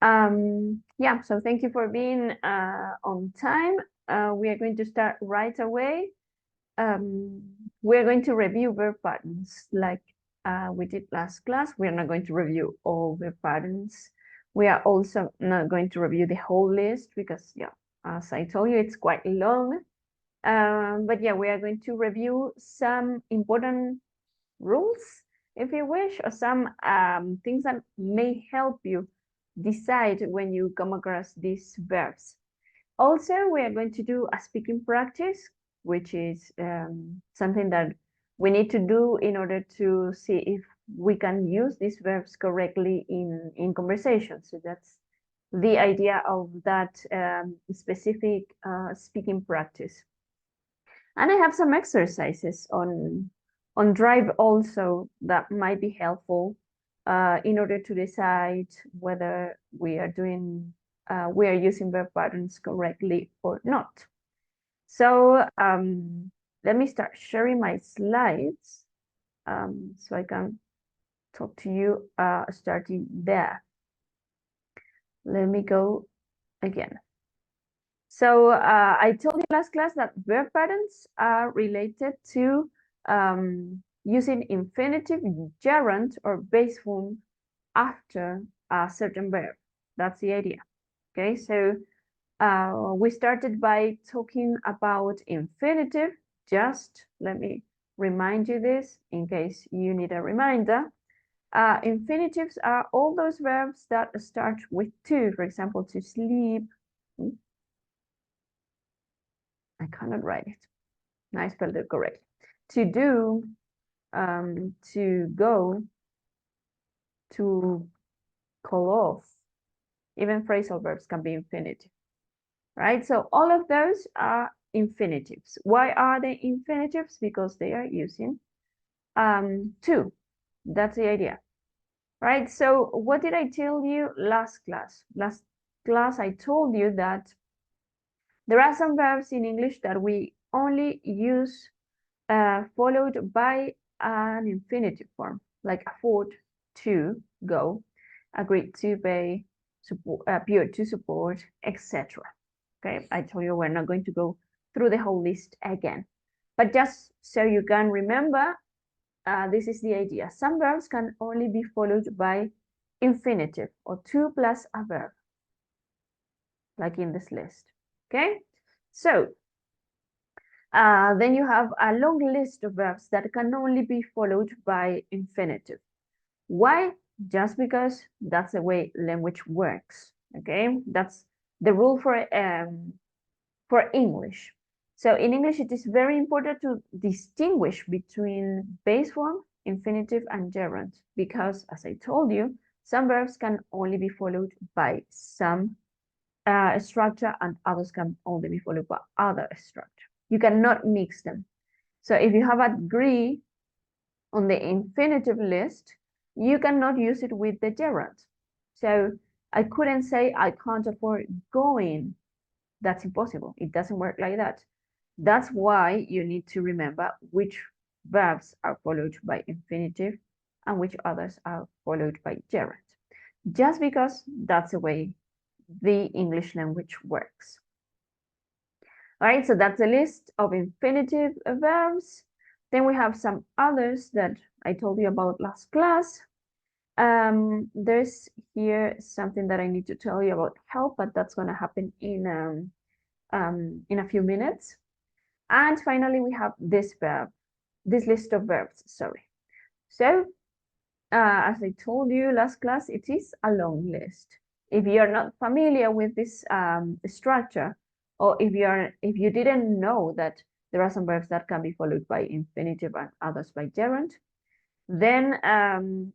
Yeah, so thank you for being on time. We are going to start right away. Um, we're going to review verb patterns like we did last class. We're not going to review all verb patterns. We are also not going to review the whole list because, yeah, as I told you, it's quite long. But yeah, we are going to review some important rules, if you wish, or some things that may help you decide when you come across these verbs. Also, we are going to do a speaking practice, which is something that we need to do in order to see if we can use these verbs correctly in conversation. So that's the idea of that specific speaking practice. And I have some exercises on Drive also that might be helpful in order to decide whether we are using verb patterns correctly or not. So let me start sharing my slides so I can talk to you starting there. Let me go again. So I told you last class that verb patterns are related to using infinitive, gerund, or base form after a certain verb. That's the idea. Okay, so we started by talking about infinitive. Just let me remind you this in case you need a reminder. Infinitives are all those verbs that start with to, for example, to sleep. I cannot write it. I spelled it correctly. To do, to go, to call off. Even phrasal verbs can be infinitive, right? So all of those are infinitives. Why are they infinitives? Because they are using to. That's the idea, right? So what did I tell you last class? Last class, I told you that there are some verbs in English that we only use followed by an infinitive form, like afford to go, agreed to pay, support, appeared to support, etc. Okay, I told you we're not going to go through the whole list again. But just so you can remember, this is the idea. Some verbs can only be followed by infinitive or to plus a verb, like in this list. Okay, so then you have a long list of verbs that can only be followed by infinitive. Why? Just because that's the way language works. Okay, that's the rule for English. So in English, it is very important to distinguish between base form, infinitive, and gerund, because as I told you, some verbs can only be followed by some structure and others can only be followed by other structure. You cannot mix them. So if you have agree on the infinitive list, you cannot use it with the gerund. So I couldn't say I can't afford going. That's impossible. It doesn't work like that. That's why you need to remember which verbs are followed by infinitive and which others are followed by gerund. Just because that's the way the English language works. All right, so that's a list of infinitive verbs. Then we have some others that I told you about last class. There's here something that I need to tell you about help, but that's going to happen in a few minutes. And finally, we have this list of verbs, sorry. So, as I told you last class, it is a long list. If you're not familiar with this structure, or if you didn't know that there are some verbs that can be followed by infinitive and others by gerund, then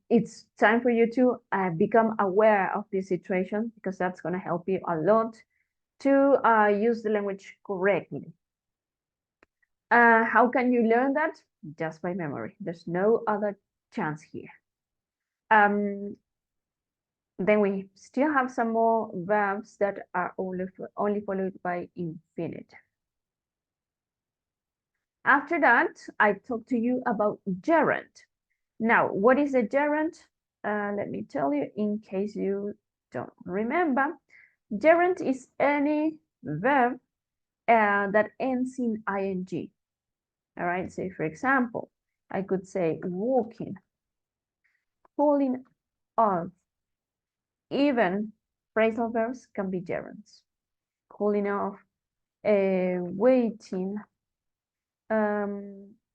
it's time for you to become aware of this situation, because that's going to help you a lot to use the language correctly. How can you learn that? Just by memory. There's no other chance here. Then we still have some more verbs that are only followed by infinitive. After that, I talk to you about gerund. Now, what is a gerund? Let me tell you in case you don't remember, gerund is any verb that ends in ing. All right, so for example, I could say walking, pulling off. Even phrasal verbs can be gerunds. Cooling off, waiting,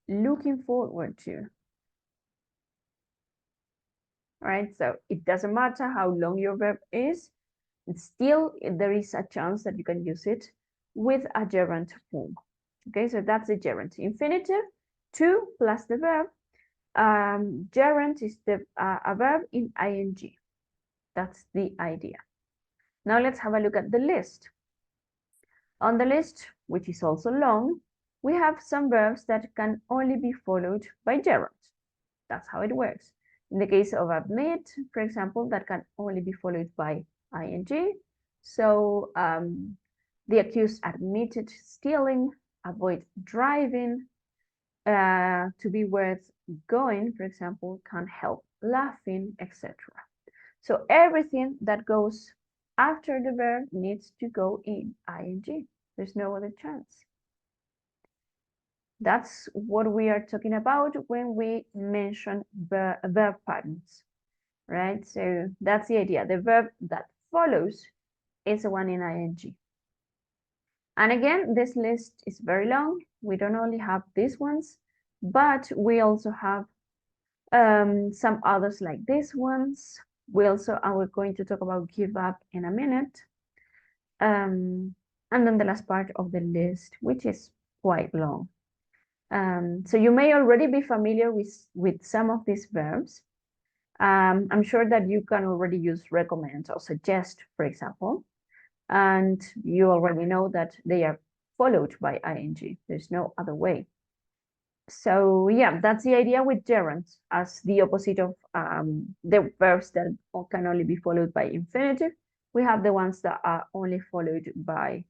looking forward to. Right, so it doesn't matter how long your verb is, still there is a chance that you can use it with a gerund form. Okay, so that's the gerund. Infinitive, to plus the verb. Gerund is a verb in ing. That's the idea. Now let's have a look at the list. On the list, which is also long, we have some verbs that can only be followed by gerund. That's how it works. In the case of admit, for example, that can only be followed by ing. So the accused admitted stealing, avoid driving, to be worth going, for example, can't help laughing, etc. So everything that goes after the verb needs to go in ing. There's no other chance. That's what we are talking about when we mention verb patterns, right? So that's the idea. The verb that follows is the one in ing. And again, this list is very long. We don't only have these ones, but we also have some others like these ones. We're going to talk about give up in a minute. And then the last part of the list, which is quite long. So you may already be familiar with some of these verbs. I'm sure that you can already use recommend or suggest, for example, and you already know that they are followed by ing. There's no other way. So yeah, that's the idea with gerunds as the opposite of the verbs that can only be followed by infinitive. We have the ones that are only followed by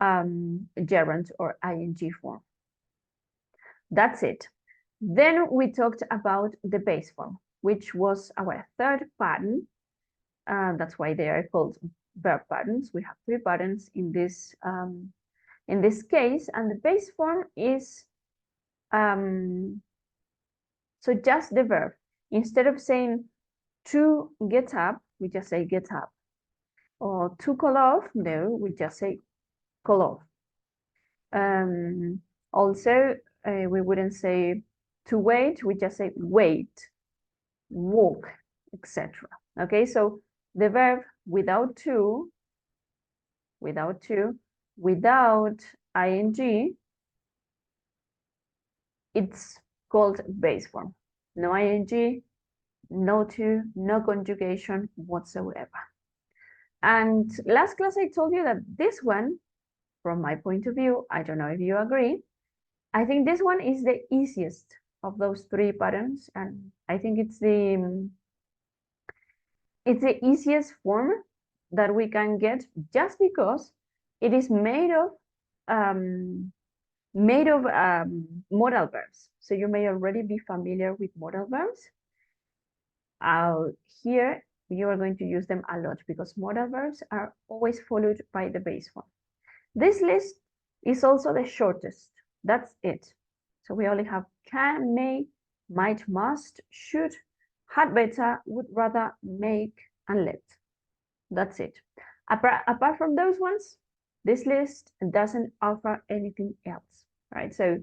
gerund or ing form. That's it. Then we talked about the base form, which was our third pattern. That's why they are called verb patterns. We have 3 patterns in this case, and the base form is so just the verb. Instead of saying to get up, we just say get up. Or to call off, no, we just say call off. Also, we wouldn't say to wait, we just say wait, walk, etc. Okay, so the verb without without ing, it's called base form. No ing, no to, no conjugation whatsoever. And last class I told you that this one, from my point of view, I don't know if you agree, I think this one is the easiest of those 3 patterns, and I think it's the easiest form that we can get just because it is made of modal verbs. So you may already be familiar with modal verbs. Here you are going to use them a lot because modal verbs are always followed by the base form. This list is also the shortest. That's it. So we only have can, may, might, must, should, had better, would rather, make, and let. That's it. Apart from those ones, this list doesn't offer anything else, right? So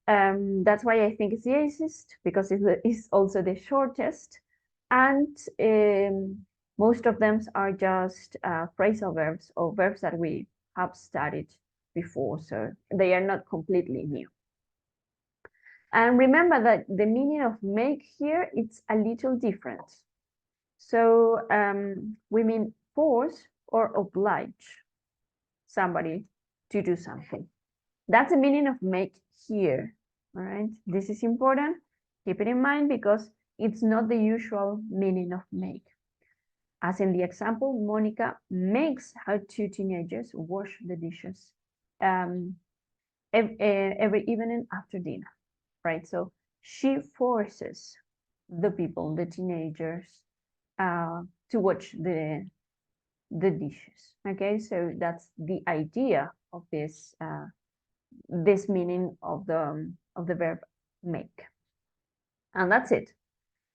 that's why I think it's the easiest, because it is also the shortest, and most of them are just phrasal verbs or verbs that we have studied before, so they are not completely new. And remember that the meaning of make here, it's a little different. So we mean force or oblige somebody to do something. That's the meaning of make here, all right? This is important. Keep it in mind because it's not the usual meaning of make. As in the example, Monica makes her 2 teenagers wash the dishes every evening after dinner, right? So she forces the people, the teenagers, to watch the the dishes. Okay, so that's the idea of this meaning of the verb make, and that's it.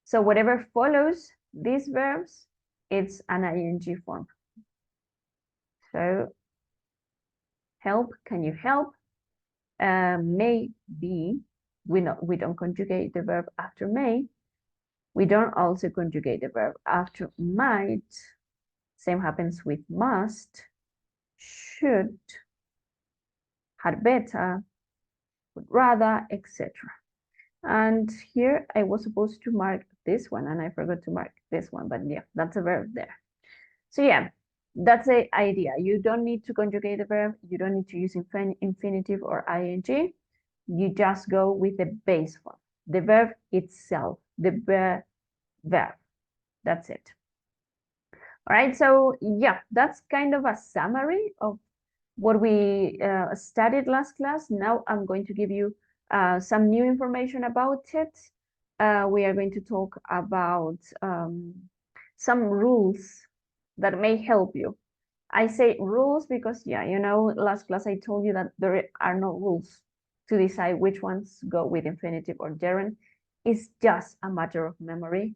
So whatever follows these verbs, it's an ing form. So help, can you help? May be, we don't conjugate the verb after may. We don't also conjugate the verb after might. Same happens with must, should, had better, would rather, etc. And here I was supposed to mark this one and I forgot to mark this one, but yeah, that's a verb there. So yeah, that's the idea. You don't need to conjugate the verb. You don't need to use infinitive or ing. You just go with the base form, the verb itself, the verb. That's it. All right, so yeah, that's kind of a summary of what we studied last class. Now I'm going to give you some new information about it. We are going to talk about some rules that may help you. I say rules because, yeah, you know, last class I told you that there are no rules to decide which ones go with infinitive or gerund. It's just a matter of memory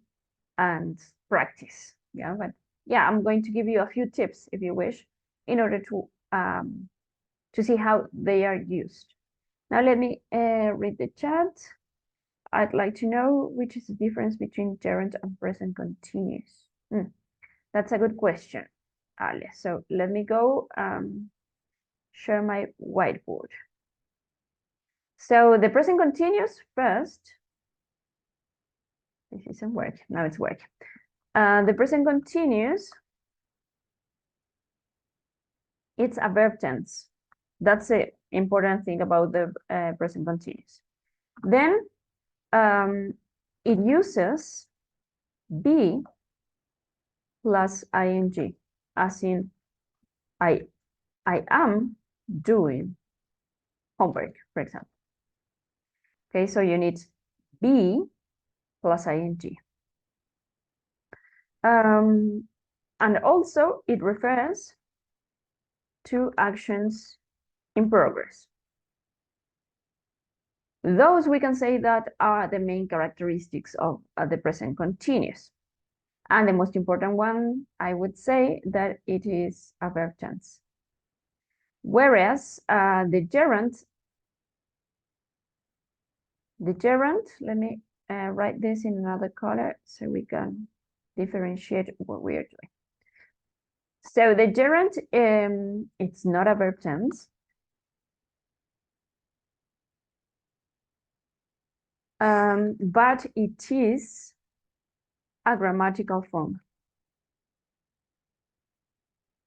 and practice. Yeah, but yeah, I'm going to give you a few tips if you wish in order to see how they are used. Now let me read the chat. I'd like to know which is the difference between gerund and present continuous. That's a good question, Ale. So let me go share my whiteboard. So the present continuous first. This isn't working. Now it's working. The present continuous, it's a verb tense. That's the important thing about the present continuous. Then it uses be plus ing, as in I am doing homework, for example. Okay, so you need be plus ing. And also it refers to actions in progress. Those we can say that are the main characteristics of the present continuous. And the most important one, I would say that it is a verb tense. Whereas the gerund, let me write this in another color so we can differentiate what we are doing. So the gerund, it's not a verb tense. But it is a grammatical form.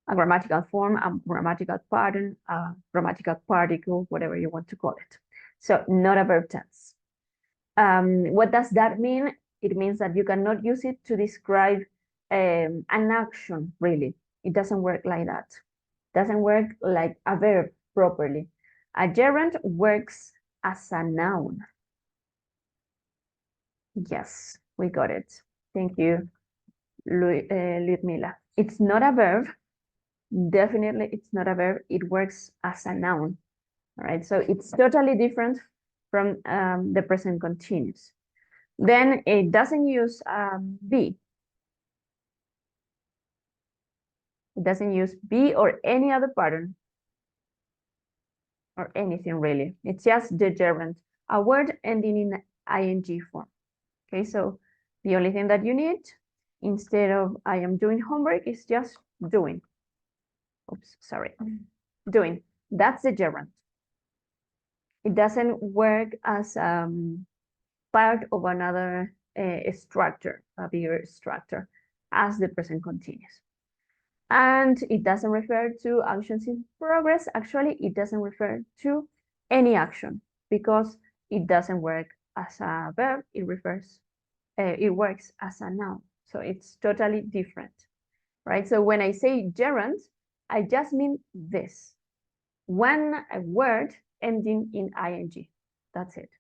A grammatical form, a grammatical pattern, a grammatical particle, whatever you want to call it. So not a verb tense. What does that mean? It means that you cannot use it to describe an action, really. It doesn't work like that. It doesn't work like a verb properly. A gerund works as a noun. Yes, we got it. Thank you, Ludmila. It's not a verb. Definitely, it's not a verb. It works as a noun. All right, so it's totally different from the present continuous. Then it doesn't use be. It doesn't use be or any other pattern or anything really. It's just the gerund, a word ending in ing form. Okay, so the only thing that you need instead of I am doing homework is just doing. Oops, sorry. Doing. That's the gerund. It doesn't work as part of another structure, a bigger structure, as the present continuous. And it doesn't refer to actions in progress. Actually, it doesn't refer to any action because it doesn't work as a verb. It works as a noun. So it's totally different, right? So when I say gerund, I just mean this. One word ending in ing. That's it.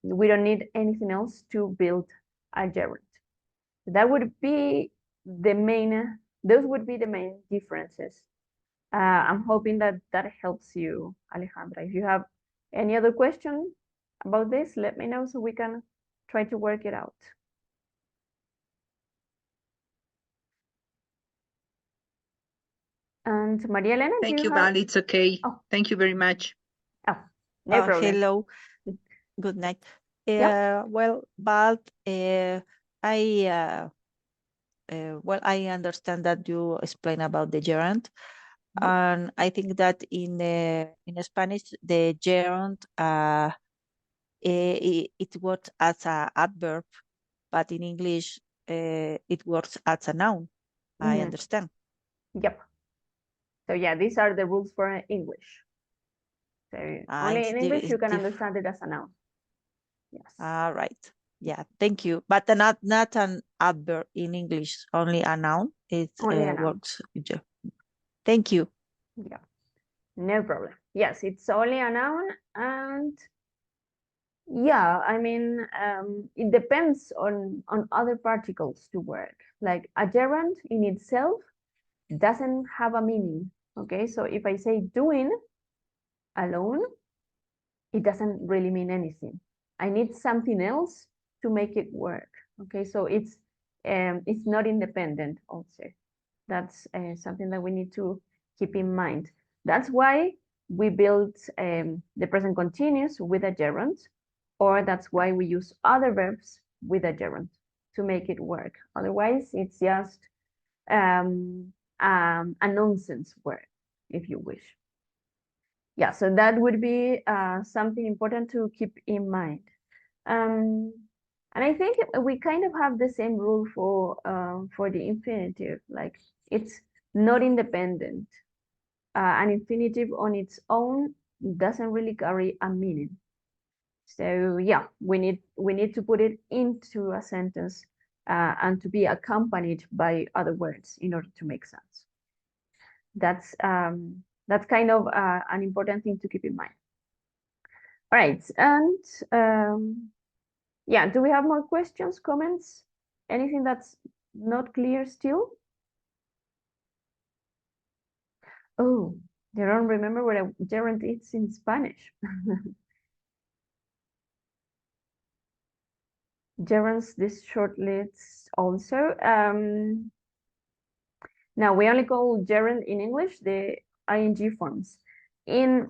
We don't need anything else to build a gerund. That would be the main those would be the main differences. I'm hoping that that helps you, Alejandra. If you have any other question about this, let me know so we can try to work it out. And Maria Elena, Thank you, have... Val. It's okay. Oh. Thank you very much. Oh, no problem. Hello. Good night. Yeah. Well, Val, well, I understand that you explain about the gerund, and I think that in Spanish the gerund it works as a adverb, but in English it works as a noun. I understand. Yep. So yeah, these are the rules for English. So only in English you can understand it as a noun. Yes. All right. Yeah, thank you. But not an adverb in English, only a noun. It works. Thank you. Yeah, no problem. Yes, it's only a noun, and yeah, I mean, it depends on other particles to work. Like a gerund in itself doesn't have a meaning. Okay, so if I say doing alone, it doesn't really mean anything. I need something else to make it work. Okay, so it's not independent also. That's something that we need to keep in mind. That's why we build the present continuous with a gerund, or that's why we use other verbs with a gerund to make it work. Otherwise, it's just a nonsense word, if you wish. Yeah, so that would be something important to keep in mind. And I think we kind of have the same rule for the infinitive. Like it's not independent. An infinitive on its own doesn't really carry a meaning. So yeah, we need to put it into a sentence and to be accompanied by other words in order to make sense. That's kind of an important thing to keep in mind. All right, and yeah, do we have more questions, comments? Anything that's not clear still? Oh, I don't remember what a gerund is in Spanish. Gerunds, this short lists also. Now we only call gerund in English the ing forms. In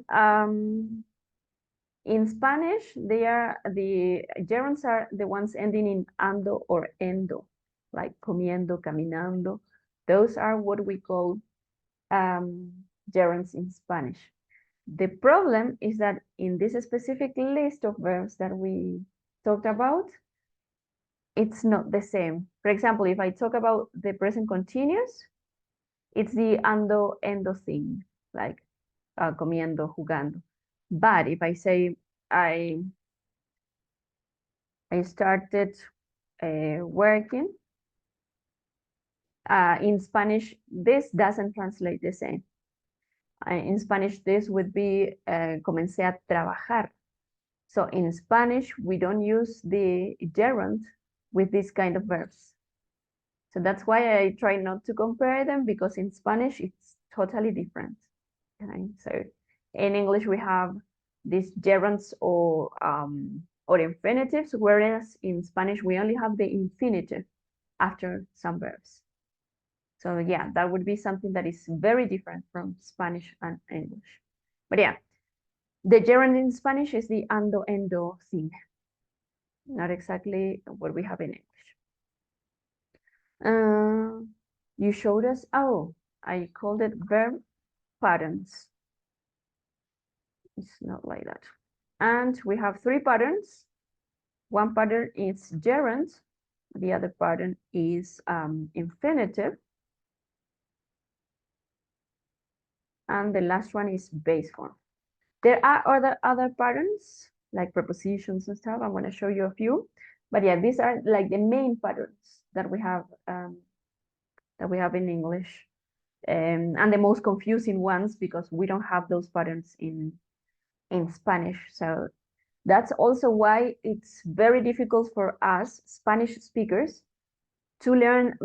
Spanish, the gerunds are the ones ending in ando or endo, like comiendo, caminando. Those are what we call gerunds in Spanish. The problem is that in this specific list of verbs that we talked about, it's not the same. For example, if I talk about the present continuous, it's the ando, endo thing, like comiendo, jugando. But if I say I started working, in Spanish, this doesn't translate the same. In Spanish, this would be comencé a trabajar. So in Spanish, we don't use the gerund with these kind of verbs. So that's why I try not to compare them, because in Spanish, it's totally different. Okay? So in English, we have these gerunds or infinitives, whereas in Spanish, we only have the infinitive after some verbs. So yeah, that would be something that is very different from Spanish and English. But yeah, the gerund in Spanish is the ando, endo thing. Not exactly what we have in English. You showed us, oh, I called it verb patterns. It's not like that. And we have 3 patterns. One pattern is gerund. The other pattern is infinitive. And the last one is base form. There are other patterns like prepositions and stuff. I'm going to show you a few, but yeah, these are like the main patterns that we have in English, and the most confusing ones because we don't have those patterns in Spanish. So that's also why it's very difficult for us Spanish speakers to learn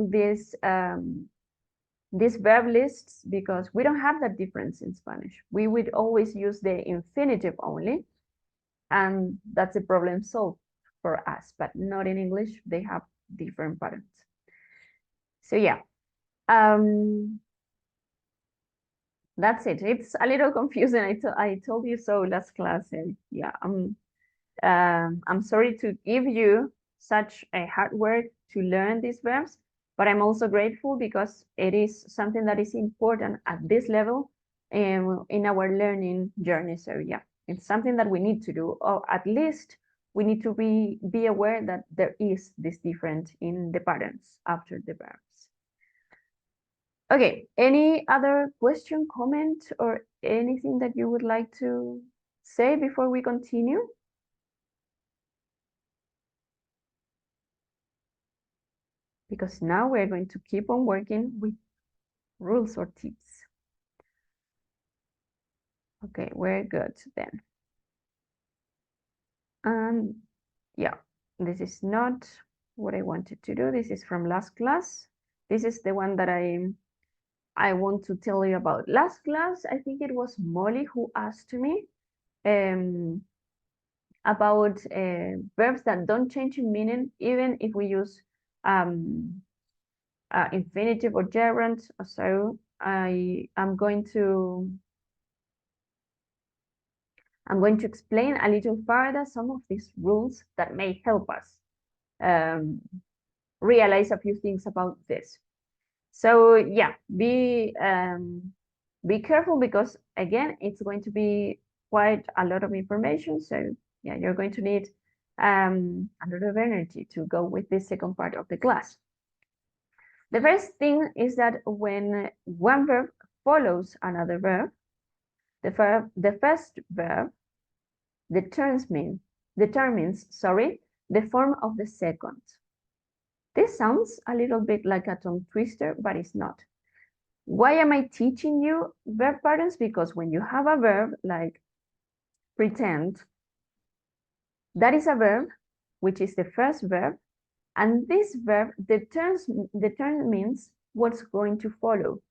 these verb lists because we don't have that difference in Spanish. We would always use the infinitive only, and that's a problem solved for us, but not in English. They have different patterns. So yeah, that's it. It's a little confusing. I told you so last class, and yeah, I'm sorry to give you such a hard work to learn these verbs, but I'm also grateful because it is something that is important at this level in our learning journey. So yeah, it's something that we need to do, or at least we need to be aware that there is this difference in the patterns after the verbs. Okay, any other question, comment, or anything that you would like to say before we continue? Because now we're going to keep on working with rules or tips. Okay, we're good then. And yeah, this is not what I wanted to do. This is from last class. This is the one that I want to tell you about. Last class, I think it was Molly who asked me about verbs that don't change in meaning, even if we use infinitive or gerund. So I'm going to explain a little further some of these rules that may help us realize a few things about this. So yeah, be careful because again, it's going to be quite a lot of information. So yeah, you're going to need a lot of energy to go with this second part of the class. The first thing is that when one verb follows another verb, the first verb determines the form of the second. This sounds a little bit like a tongue twister, but it's not. Why am I teaching you verb patterns? Because when you have a verb like pretend, that is a verb, which is the first verb, and this verb determines what's going to follow.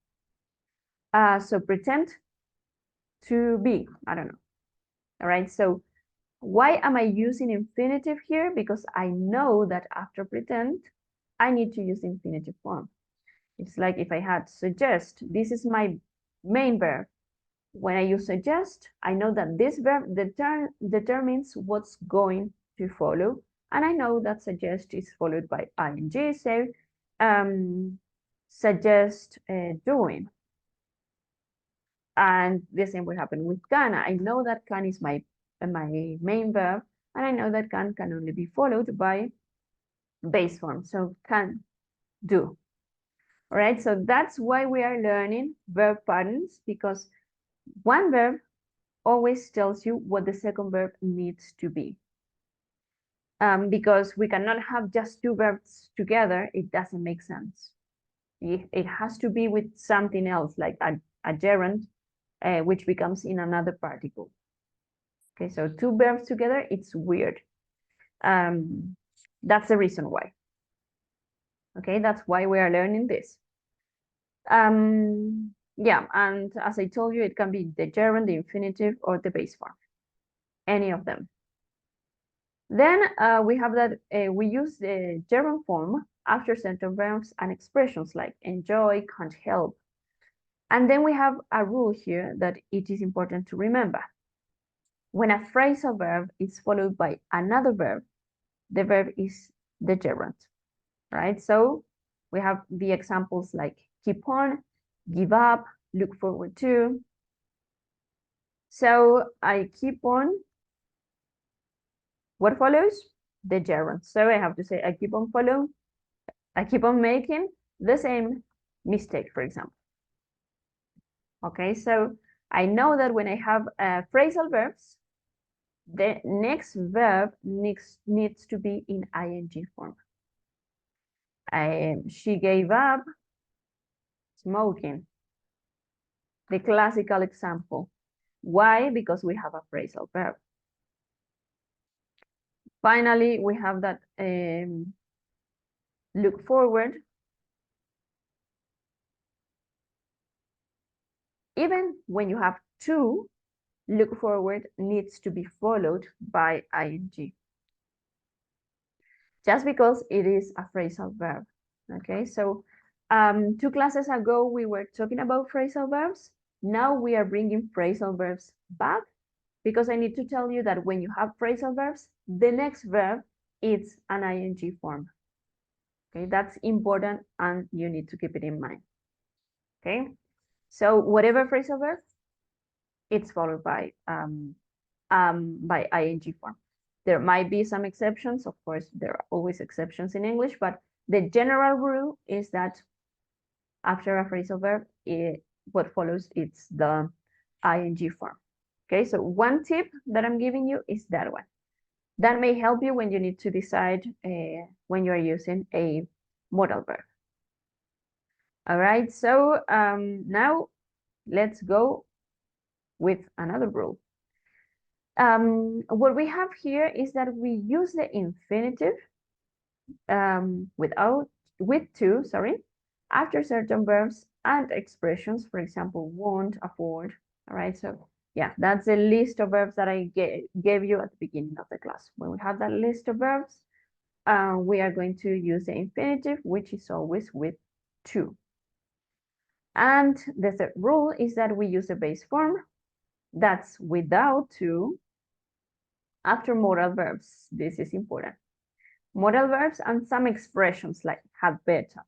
So pretend to be, I don't know. All right, so why am I using infinitive here? Because I know that after pretend, I need to use infinitive form. It's like if I had suggest, this is my main verb. When I use suggest, I know that this verb determines what's going to follow. And I know that suggest is followed by ing. So suggest doing. And the same will happen with can. I know that can is my main verb, and I know that can only be followed by base form. So can do. All right, so that's why we are learning verb patterns, because one verb always tells you what the second verb needs to be. Because we cannot have just two verbs together, it doesn't make sense. It has to be with something else, like a gerund, which becomes in another particle. Okay, so two verbs together, it's weird. That's the reason why. Okay, that's why we are learning this. Yeah, and as I told you, it can be the gerund, the infinitive, or the base form, any of them. Then we have that we use the gerund form after certain verbs and expressions like enjoy, can't help. And then we have a rule here that it is important to remember. When a phrasal verb is followed by another verb, the verb is the gerund, right? So we have the examples like keep on, give up, look forward to. So I keep on, what follows? The gerund. So I have to say I keep on following, I keep on making the same mistake, for example. Okay, so I know that when I have phrasal verbs, the next verb needs to be in ing form. She gave up smoking. The classical example. Why? Because we have a phrasal verb. Finally, we have that look forward. Even when you have to, look forward needs to be followed by ing. Just because it is a phrasal verb. Okay, so 2 classes ago, we were talking about phrasal verbs. Now we are bringing phrasal verbs back because I need to tell you that when you have phrasal verbs, the next verb is an ing form. Okay, that's important and you need to keep it in mind. Okay, so whatever phrasal verb, it's followed by ing form. There might be some exceptions. Of course, there are always exceptions in English, but the general rule is that after a phrasal verb, what follows is the ing form. Okay, so one tip that I'm giving you is that one. That may help you when you need to decide when you are using a modal verb. All right, so now let's go with another rule. What we have here is that we use the infinitive with to, after certain verbs and expressions, for example, won't, afford. All right, so yeah, that's a list of verbs that I gave you at the beginning of the class. When we have that list of verbs, we are going to use the infinitive, which is always with to. And the third rule is that we use the base form, that's without to, after modal verbs. This is important. Modal verbs and some expressions like had better.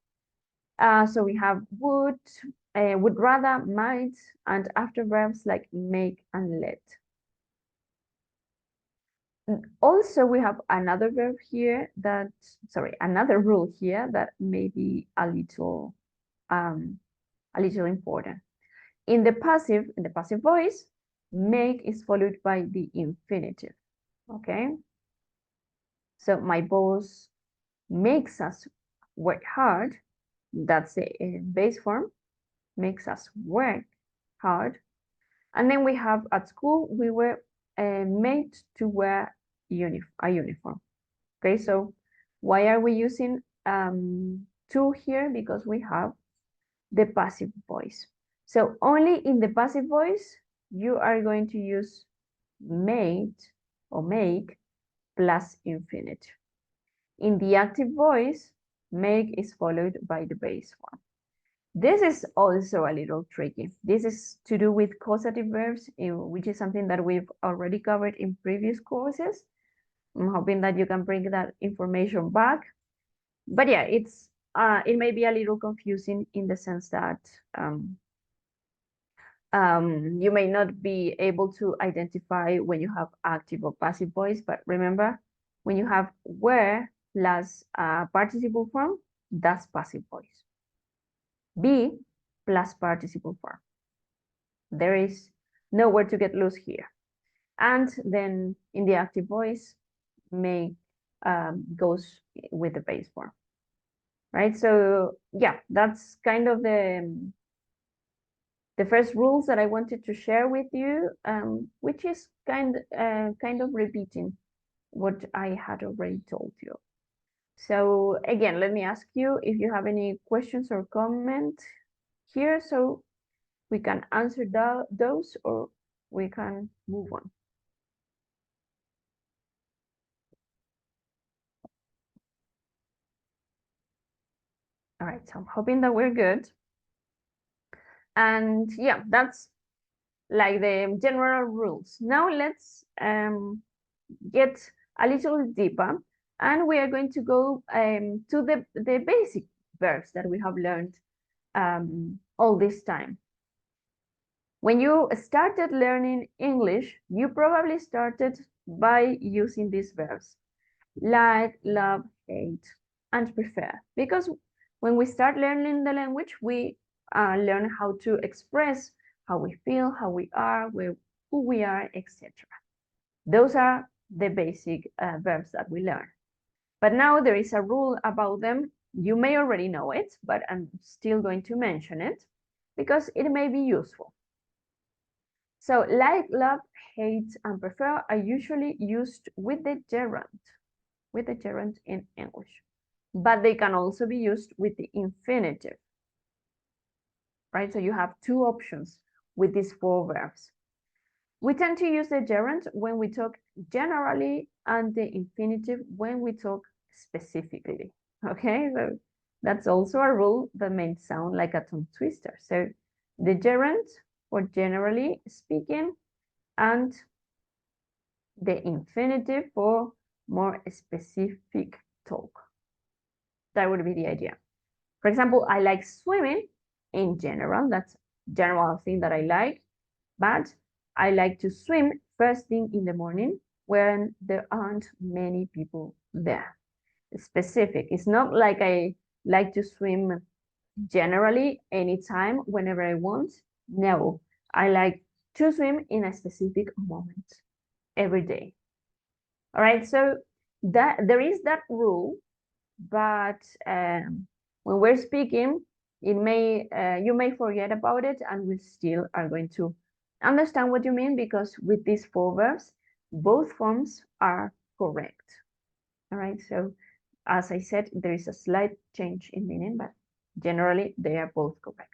So we have would rather, might, and after verbs like make and let. Also, we have another verb here another rule here that may be a little important. In the passive voice, make is followed by the infinitive. Okay. So my boss makes us work hard. That's the base form, makes us work hard. And then we have at school, we were made to wear a uniform. Okay, so why are we using to here? Because we have the passive voice. So only in the passive voice, you are going to use made or make plus infinitive. In the active voice, make is followed by the base form. This is also a little tricky. This is to do with causative verbs, which is something that we've already covered in previous courses. I'm hoping that you can bring that information back. But yeah, it may be a little confusing in the sense that you may not be able to identify when you have active or passive voice, but remember, when you have were plus participle form, that's passive voice. Be plus participle form. There is nowhere to get loose here. And then in the active voice, make goes with the base form, right? So yeah, that's kind of the first rules that I wanted to share with you, which is kind of repeating what I had already told you. So again, let me ask you if you have any questions or comments here, so we can answer those or we can move on. All right, so I'm hoping that we're good. And yeah, that's like the general rules. Now let's get a little deeper, and we are going to go to the basic verbs that we have learned all this time. When you started learning English, you probably started by using these verbs: like, love, hate, and prefer. Because when we start learning the language, we learn how to express how we feel, how we are, who we are, etc. Those are the basic verbs that we learn. But now there is a rule about them. You may already know it, but I'm still going to mention it because it may be useful. So like, love, hate, and prefer are usually used with the gerund in English, but they can also be used with the infinitive, right? So you have two options. with these four verbs. We tend to use the gerund when we talk generally and the infinitive when we talk specifically. Okay, so that's also a rule that may sound like a tongue twister. So the gerund for generally speaking and the infinitive for more specific talk. That would be the idea. For example, I like swimming in general. That's general thing that I like, but I like to swim first thing in the morning when there aren't many people there. It's specific. It's not like I like to swim generally anytime, whenever I want. No, I like to swim in a specific moment every day. All right, so that there is that rule, but when we're speaking, it may you may forget about it, and we still are going to understand what you mean, because with these four verbs, both forms are correct. All right, so as I said, there is a slight change in meaning, but generally they are both correct.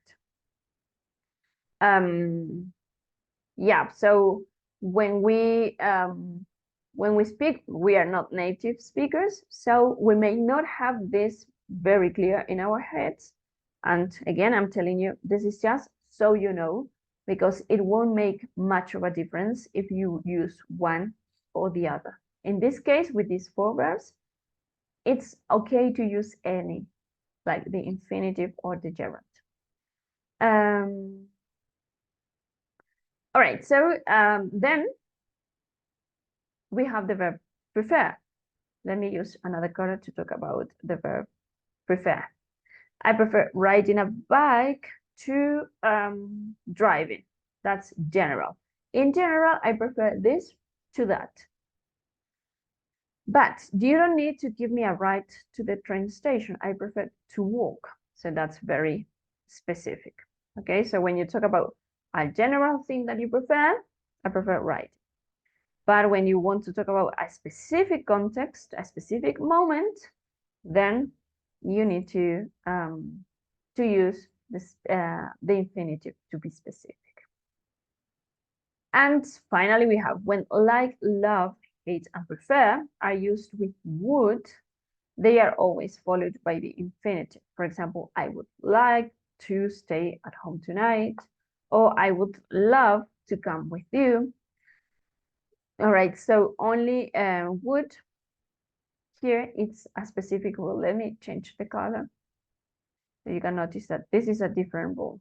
Yeah, so when we speak, we are not native speakers, so we may not have this very clear in our heads. And again, I'm telling you, this is just so you know, because it won't make much of a difference if you use one or the other. In this case, with these four verbs, it's okay to use any, like the infinitive or the gerund. All right, so then we have the verb prefer. Let me use another color to talk about the verb prefer. I prefer riding a bike to driving. That's general. In general, I prefer this to that. But you don't need to give me a ride to the train station. I prefer to walk. So that's very specific. Okay, so when you talk about a general thing that you prefer, I prefer ride. But when you want to talk about a specific context, a specific moment, then you need to use this, the infinitive to be specific. And finally, we have when like, love, hate, and prefer are used with would, they are always followed by the infinitive. For example, I would like to stay at home tonight, or I would love to come with you. All right, so only would. Here it's a specific rule. Let me change the color. So you can notice that this is a different rule.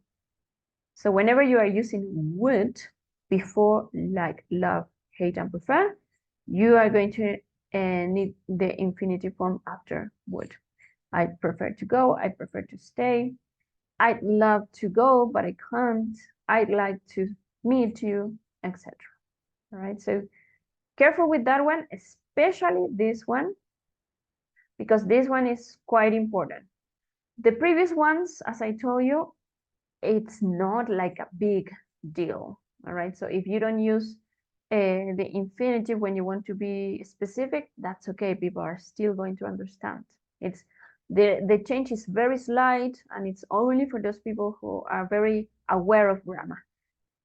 So whenever you are using would before like, love, hate, and prefer, you are going to need the infinitive form after would. I prefer to go, I prefer to stay. I'd love to go, but I can't. I'd like to meet you, etc. All right, so careful with that one, especially this one, because this one is quite important. The previous ones, as I told you, it's not like a big deal. All right, so if you don't use the infinitive when you want to be specific, that's okay. People are still going to understand. It's the change is very slight, and it's only for those people who are very aware of grammar.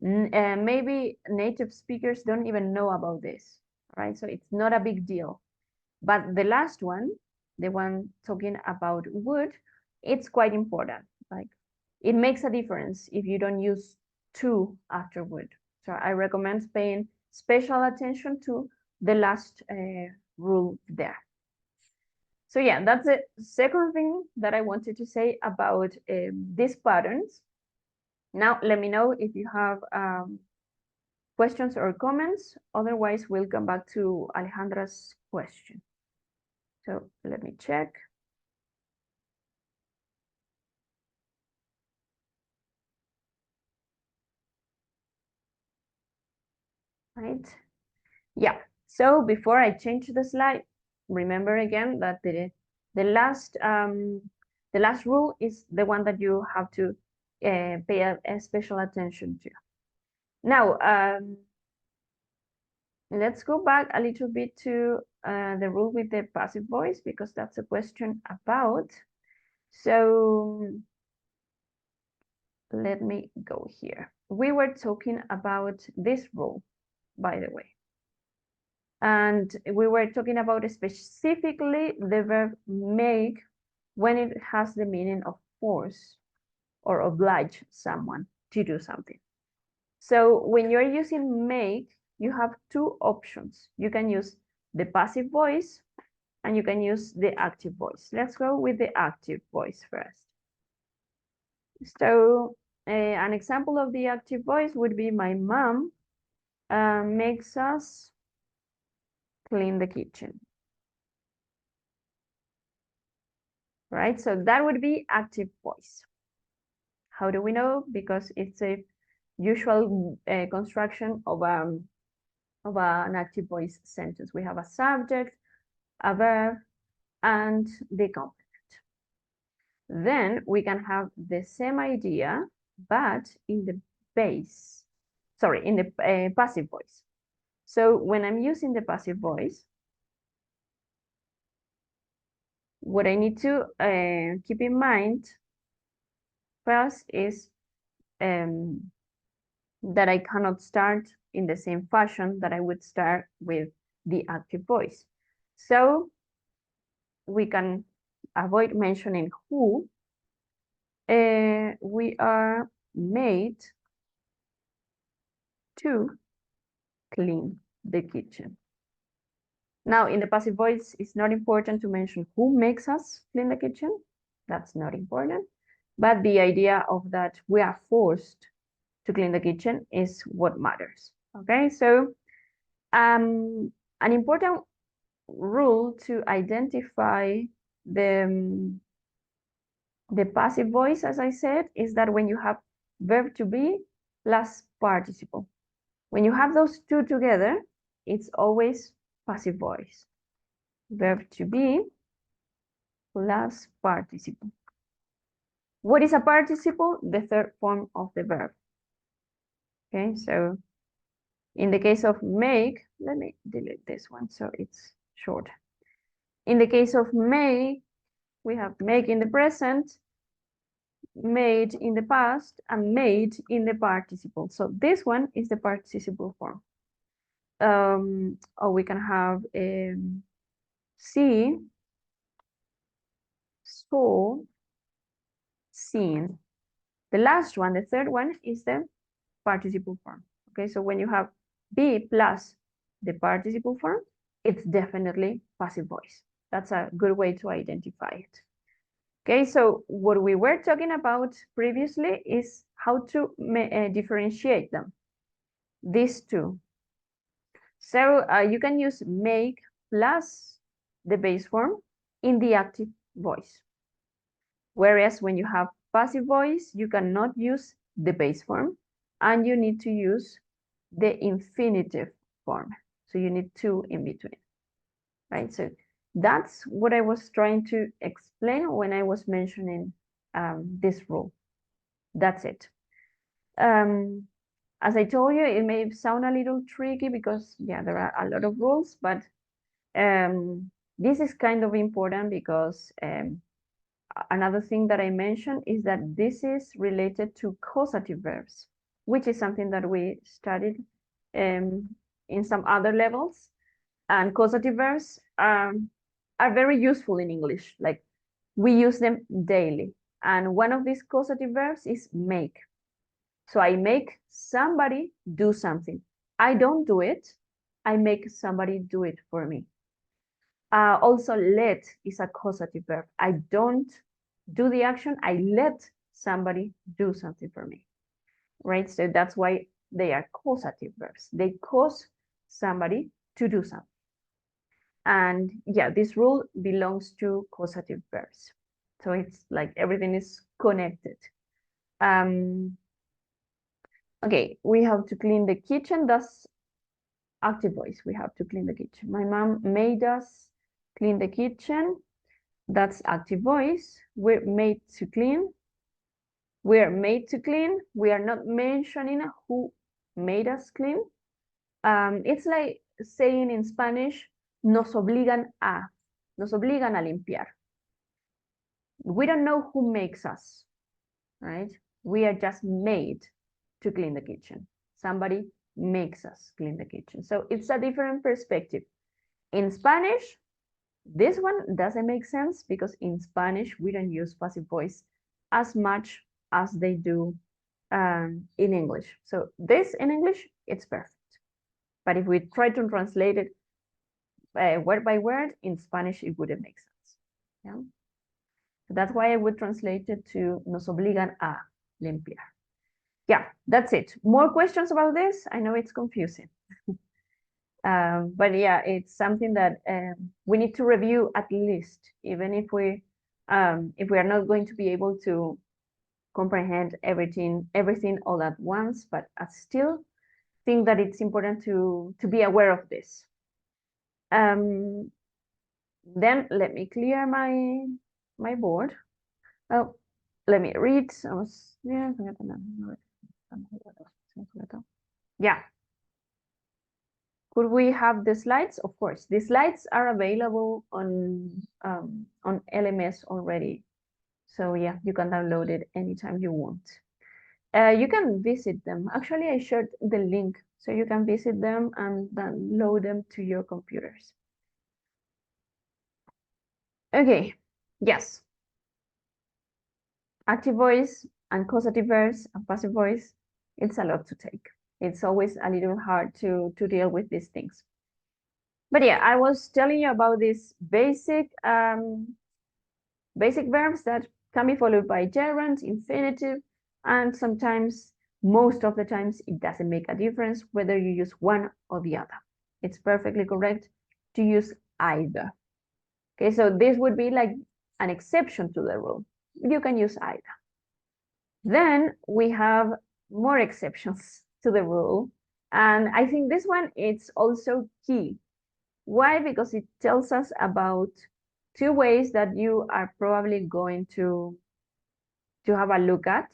Maybe native speakers don't even know about this, right? So it's not a big deal. But the last one, the one talking about would, it's quite important. Like, it makes a difference if you don't use to after would. So I recommend paying special attention to the last rule there. So yeah, that's the second thing that I wanted to say about these patterns. Now, let me know if you have questions or comments. Otherwise, we'll come back to Alejandra's question. So let me check. Right. Yeah. So before I change the slide, remember again that the last rule is the one that you have to pay a special attention to. Now, let's go back a little bit to the rule with the passive voice, because that's a question about. So let me go here. We were talking about this rule, by the way. And we were talking about specifically the verb make when it has the meaning of force or oblige someone to do something. So when you're using make, you have two options. You can use the passive voice and you can use the active voice. Let's go with the active voice first. So an example of the active voice would be my mom makes us clean the kitchen. Right, so that would be active voice. How do we know? Because it's a usual construction of an active voice sentence. We have a subject, a verb, and the complement. Then we can have the same idea, but in the in the passive voice. So when I'm using the passive voice, what I need to keep in mind first is that I cannot start in the same fashion that I would start with the active voice. So we can avoid mentioning who. We are made to clean the kitchen. Now, in the passive voice, it's not important to mention who makes us clean the kitchen. That's not important. But the idea of that we are forced to clean the kitchen is what matters. Okay, so an important rule to identify the passive voice, as I said, is that when you have verb to be plus participle. When you have those two together, it's always passive voice. Verb to be plus participle. What is a participle? The third form of the verb. Okay, so in the case of make, let me delete this one so it's short. In the case of make, we have make in the present, made in the past, and made in the participle. So this one is the participle form. Or we can have see, saw, seen. The last one, the third one, is the participle form. Okay, so when you have be plus the participle form, it's definitely passive voice. That's a good way to identify it. Okay, so what we were talking about previously is how to differentiate them, these two. So you can use make plus the base form in the active voice. Whereas when you have passive voice, you cannot use the base form and you need to use the infinitive form. So you need two in between, right? So that's what I was trying to explain when I was mentioning this rule. That's it. As I told you, it may sound a little tricky because, yeah, there are a lot of rules, but this is kind of important because another thing that I mentioned is that this is related to causative verbs, which is something that we studied in some other levels. And causative verbs are very useful in English. Like we use them daily. And one of these causative verbs is make. So I make somebody do something. I don't do it. I make somebody do it for me. Also, let is a causative verb. I don't do the action. I let somebody do something for me, right? So that's why they are causative verbs. They cause somebody to do something. And yeah, this rule belongs to causative verbs. So it's like everything is connected. Okay, we have to clean the kitchen. That's active voice. We have to clean the kitchen. My mom made us clean the kitchen. That's active voice. We're made to clean. We're made to clean. We are not mentioning who made us clean. It's like saying in Spanish, nos obligan a limpiar. We don't know who makes us, right? We are just made to clean the kitchen. Somebody makes us clean the kitchen. So it's a different perspective. In Spanish, this one doesn't make sense because in Spanish, we don't use passive voice as much as they do in English. So this in English, it's perfect. But if we try to translate it word by word, in Spanish, it wouldn't make sense. Yeah? So that's why I would translate it to nos obligan a limpiar. Yeah, that's it. More questions about this? I know it's confusing. But yeah, it's something that we need to review at least, even if we are not going to be able to comprehend everything all at once, but I still think that it's important to be aware of this. Then let me clear my board. Oh, let me read. Yeah. Could we have the slides? Of course, the slides are available on LMS already. So yeah, you can download it anytime you want. You can visit them. Actually, I shared the link, so you can visit them and download them to your computers. Okay, yes. Active voice and causative verbs and passive voice, it's a lot to take. It's always a little hard to deal with these things. But yeah, I was telling you about these basic verbs that can be followed by gerund, infinitive, and sometimes, most of the times, it doesn't make a difference whether you use one or the other. It's perfectly correct to use either. Okay, so this would be like an exception to the rule. You can use either. Then we have more exceptions to the rule. And I think this one is also key. Why? Because it tells us about two ways that you are probably going to have a look at.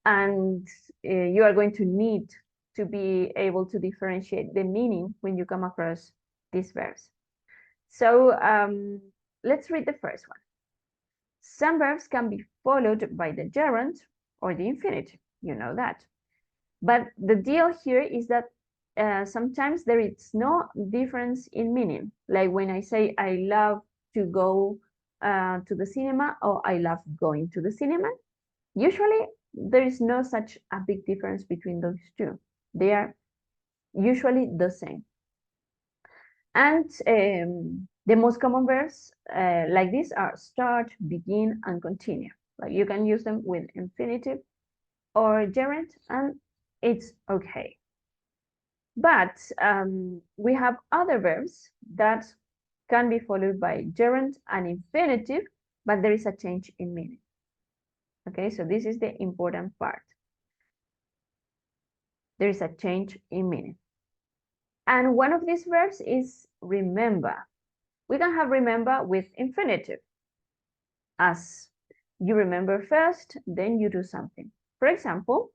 And you are going to need to be able to differentiate the meaning when you come across these verbs. So let's read the first one. Some verbs can be followed by the gerund or the infinitive. You know that. But the deal here is that sometimes there is no difference in meaning. Like when I say I love to go to the cinema or I love going to the cinema, usually there is no such a big difference between those two. They are usually the same. And the most common verbs like this are start, begin, and continue. Like you can use them with infinitive or gerund, and it's okay. But we have other verbs that can be followed by gerund and infinitive, but there is a change in meaning. Okay, so this is the important part. There is a change in meaning. And one of these verbs is remember. We can have remember with infinitive, as you remember first, then you do something. For example,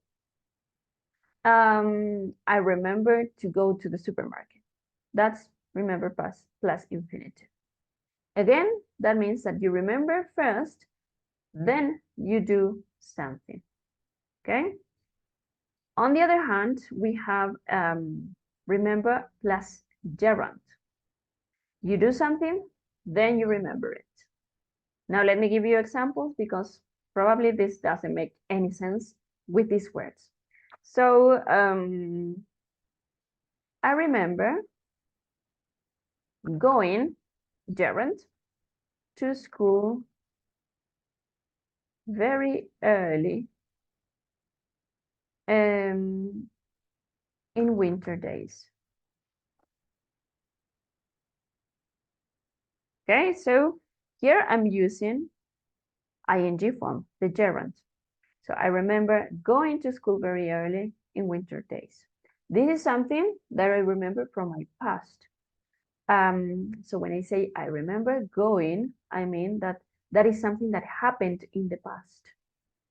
I remember to go to the supermarket. That's remember plus infinitive. Again, that means that you remember first, then you do something. Okay? On the other hand, we have remember plus gerund. You do something, then you remember it. Now let me give you examples because probably this doesn't make any sense with these words. So I remember going, gerund, to school very early in winter days. Okay, so here I'm using ing form, the gerund. So I remember going to school very early in winter days. This is something that I remember from my past. So when I say I remember going, I mean that that is something that happened in the past,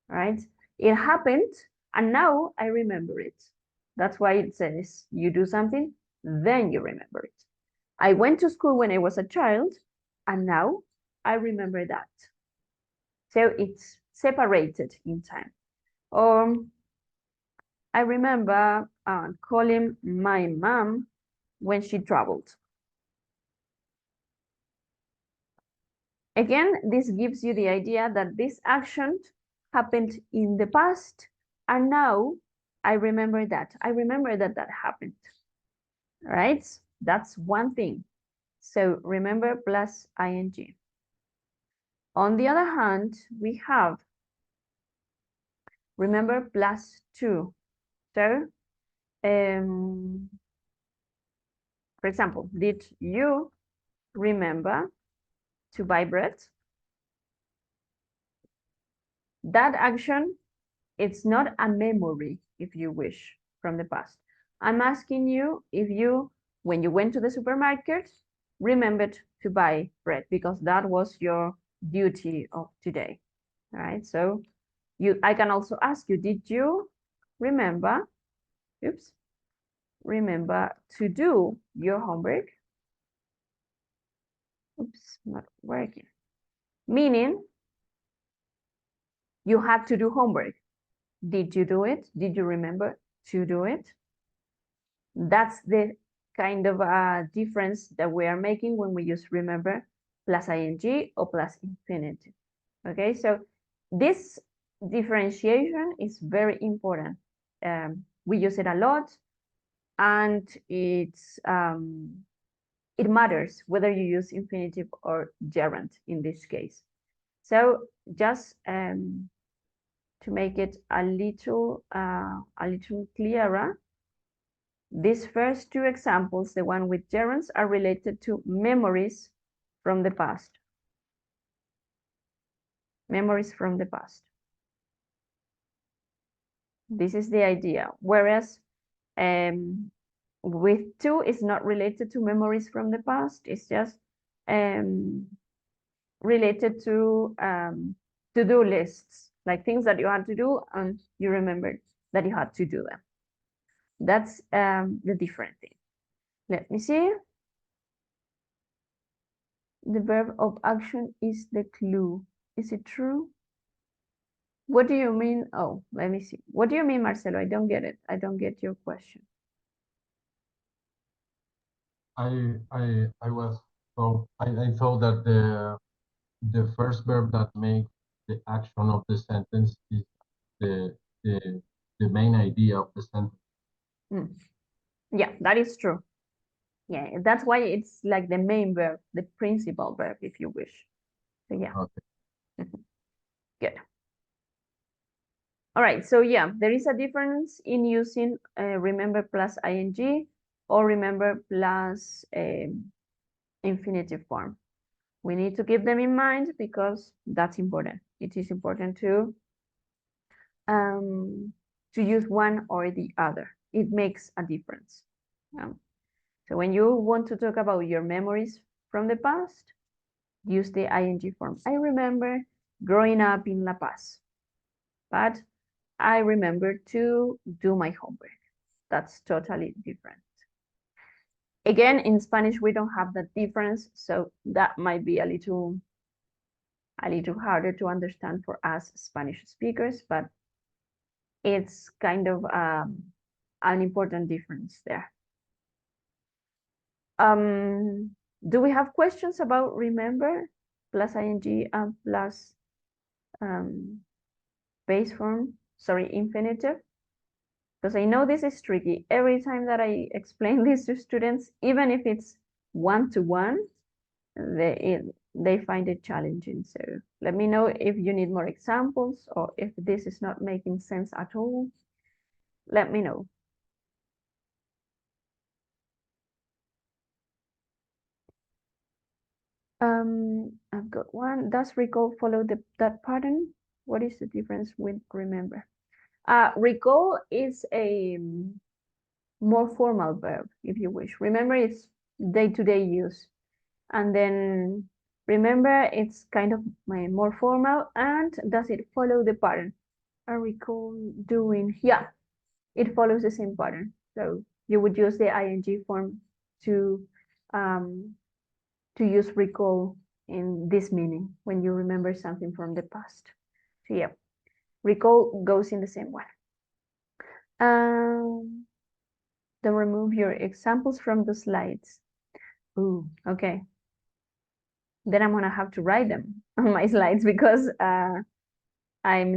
right? It happened and now I remember it. That's why it says you do something, then you remember it. I went to school when I was a child and now I remember that. So it's separated in time. Or I remember calling my mom when she traveled. Again, this gives you the idea that this action happened in the past, and now I remember that. I remember that that happened, right? That's one thing. So remember plus ing. On the other hand, we have remember plus to. So, for example, did you remember to buy bread? That action, it's not a memory, if you wish, from the past. I'm asking you if you, when you went to the supermarket, remembered to buy bread because that was your duty of today, right? So I can also ask you, did you remember, remember to do your homework? Oops, not working. Meaning you had to do homework. Did you do it? Did you remember to do it? That's the kind of difference that we are making when we use remember plus ing or plus infinitive. Okay, so this differentiation is very important. We use it a lot, and it matters whether you use infinitive or gerund in this case. So just to make it a little clearer, these first two examples, the one with gerunds, are related to memories from the past. Memories from the past. This is the idea. Whereas with to is not related to memories from the past. It's just related to to-do lists, like things that you had to do and you remembered that you had to do them. That's the different thing. Let me see. The verb of action is the clue. Is it true? What do you mean? Oh, let me see. What do you mean, Marcelo? I don't get it. I don't get your question. I was so I thought that the first verb that makes the action of the sentence is the the main idea of the sentence. Mm. Yeah, that is true. Yeah, that's why it's like the main verb, the principal verb, if you wish. So yeah. Okay. Good. All right, so yeah, there is a difference in using remember plus ing or remember plus infinitive form. We need to keep them in mind because that's important. It is important to use one or the other. It makes a difference. So when you want to talk about your memories from the past, use the ing form. I remember growing up in La Paz, but I remember to do my homework. That's totally different. Again, in Spanish, we don't have that difference, so that might be a little harder to understand for us Spanish speakers, but it's kind of an important difference there. Do we have questions about remember plus ing and plus base form, sorry, infinitive? Because I know this is tricky. Every time that I explain this to students, even if it's one-to-one, they find it challenging. So let me know if you need more examples or if this is not making sense at all. Let me know. I've got one. Does recall follow that pattern? What is the difference with remember? Recall is a more formal verb, if you wish. Remember is day-to-day use. And then remember, it's kind of more formal. And does it follow the pattern? I recall doing, yeah, it follows the same pattern. So you would use the ing form to use recall in this meaning when you remember something from the past. So yeah, recall goes in the same way. Then remove your examples from the slides. Ooh, okay. Then I'm gonna have to write them on my slides because I'm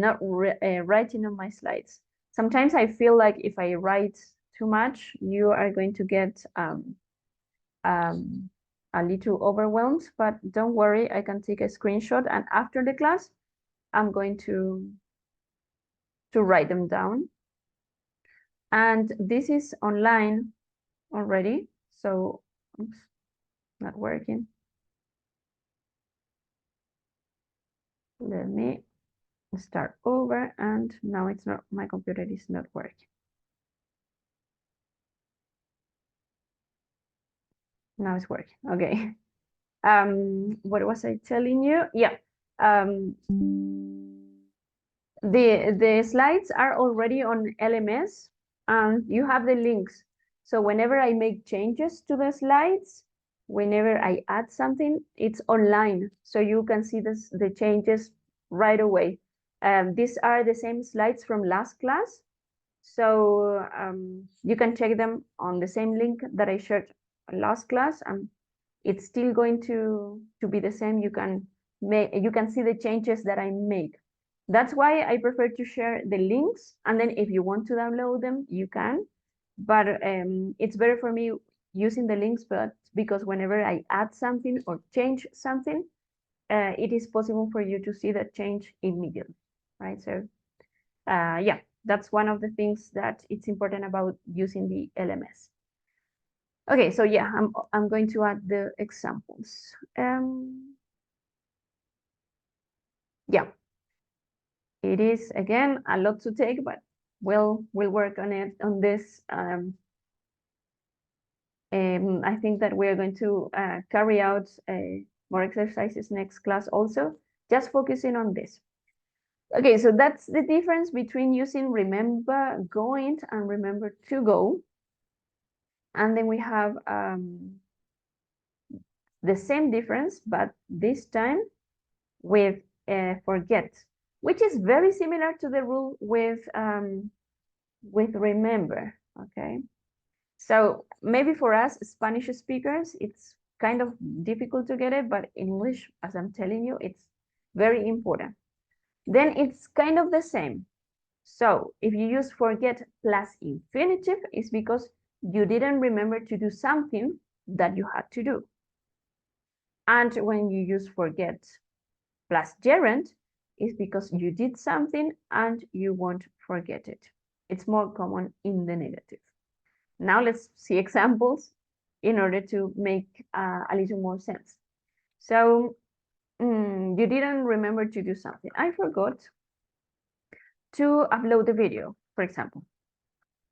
not writing on my slides. Sometimes I feel like if I write too much, you are going to get a little overwhelmed, but don't worry, I can take a screenshot, and after the class, I'm going to write them down. And this is online already, so oops, not working. Let me start over, and now it's not, my computer is not working. Now it's working, okay. What was I telling you? Yeah, the slides are already on LMS, and you have the links. So whenever I make changes to the slides, whenever I add something, it's online, so you can see the changes right away. These are the same slides from last class, so you can check them on the same link that I shared last class, and it's still going to be the same. You can see the changes that I make. That's why I prefer to share the links, and then if you want to download them, you can. But it's better for me using the links, but because whenever I add something or change something, it is possible for you to see that change immediately, right? So yeah, that's one of the things that it's important about using the LMS. Okay, so yeah, I'm going to add the examples. Yeah, it is again a lot to take, but we'll work on it on this. I think that we are going to carry out more exercises next class also, just focusing on this. Okay, so that's the difference between using remember going and remember to go. And then we have the same difference, but this time with forget, which is very similar to the rule with remember, okay? So maybe for us Spanish speakers, it's kind of difficult to get it, but in English, as I'm telling you, it's very important. Then it's kind of the same. So if you use forget plus infinitive, it's because you didn't remember to do something that you had to do. And when you use forget plus gerund, is because you did something and you won't forget it. It's more common in the negative. Now let's see examples in order to make a little more sense. So you didn't remember to do something. I forgot to upload the video, for example,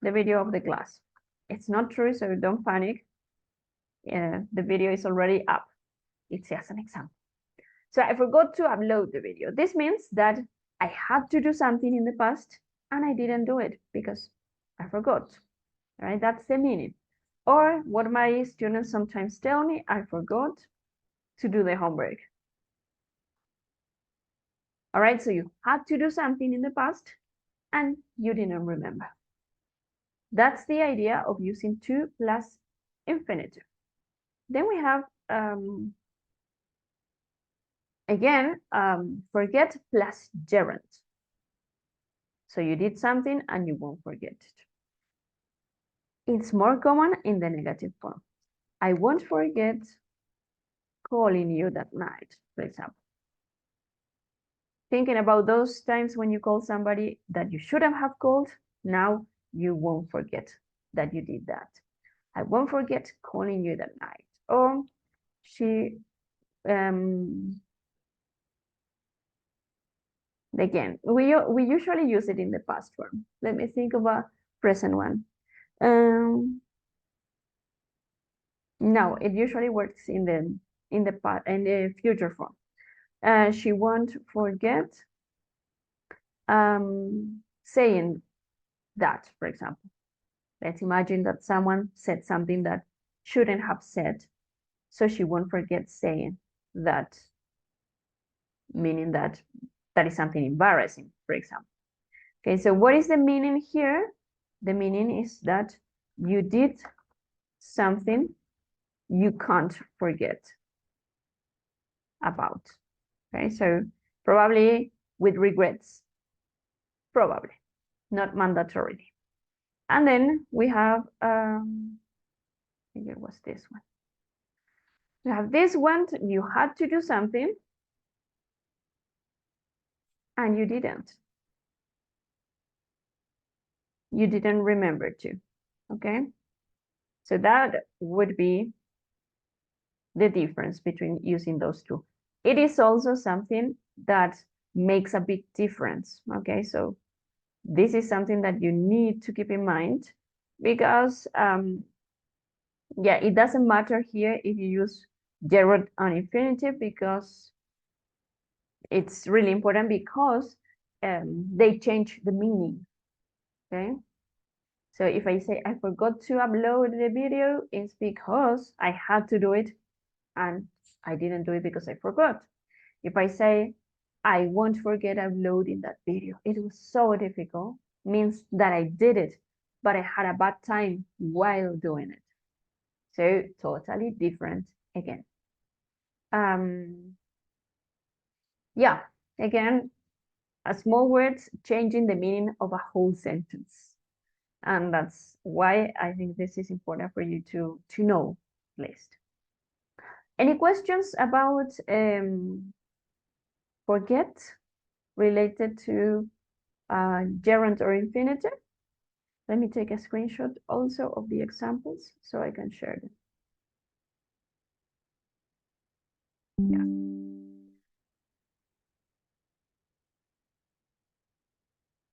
the video of the class. It's not true, so don't panic. The video is already up. It's just an example. So I forgot to upload the video. This means that I had to do something in the past and I didn't do it because I forgot, right? That's the meaning. Or what my students sometimes tell me, I forgot to do the homework. All right, so you had to do something in the past and you didn't remember. That's the idea of using to plus infinitive. Then we have, again, forget plus gerund. So you did something and you won't forget it. It's more common in the negative form. I won't forget calling you that night, for example. Thinking about those times when you call somebody that you shouldn't have called, now you won't forget that you did that. I won't forget calling you that night. Or she, again, we usually use it in the past form. Let me think of a present one. No, it usually works in the future form. She won't forget saying that, for example. Let's imagine that someone said something that shouldn't have said, so she won't forget saying that, meaning that that is something embarrassing, for example. Okay, so what is the meaning here? The meaning is that you did something you can't forget about. Okay, so probably with regrets, probably, not mandatorily. And then we have, I think it was this one. We have this one, you had to do something and you didn't. You didn't remember to, okay? So that would be the difference between using those two. It is also something that makes a big difference, okay? So this is something that you need to keep in mind because, yeah, it doesn't matter here if you use gerund on infinitive because it's really important because they change the meaning, okay? So if I say I forgot to upload the video, it's because I had to do it and I didn't do it because I forgot. If I say I won't forget uploading that video, it was so difficult, means that I did it, but I had a bad time while doing it. So totally different again. Yeah, again, a small words changing the meaning of a whole sentence. And that's why I think this is important for you to know, at least. Any questions about forget related to gerund or infinitive? Let me take a screenshot also of the examples so I can share them. Yeah.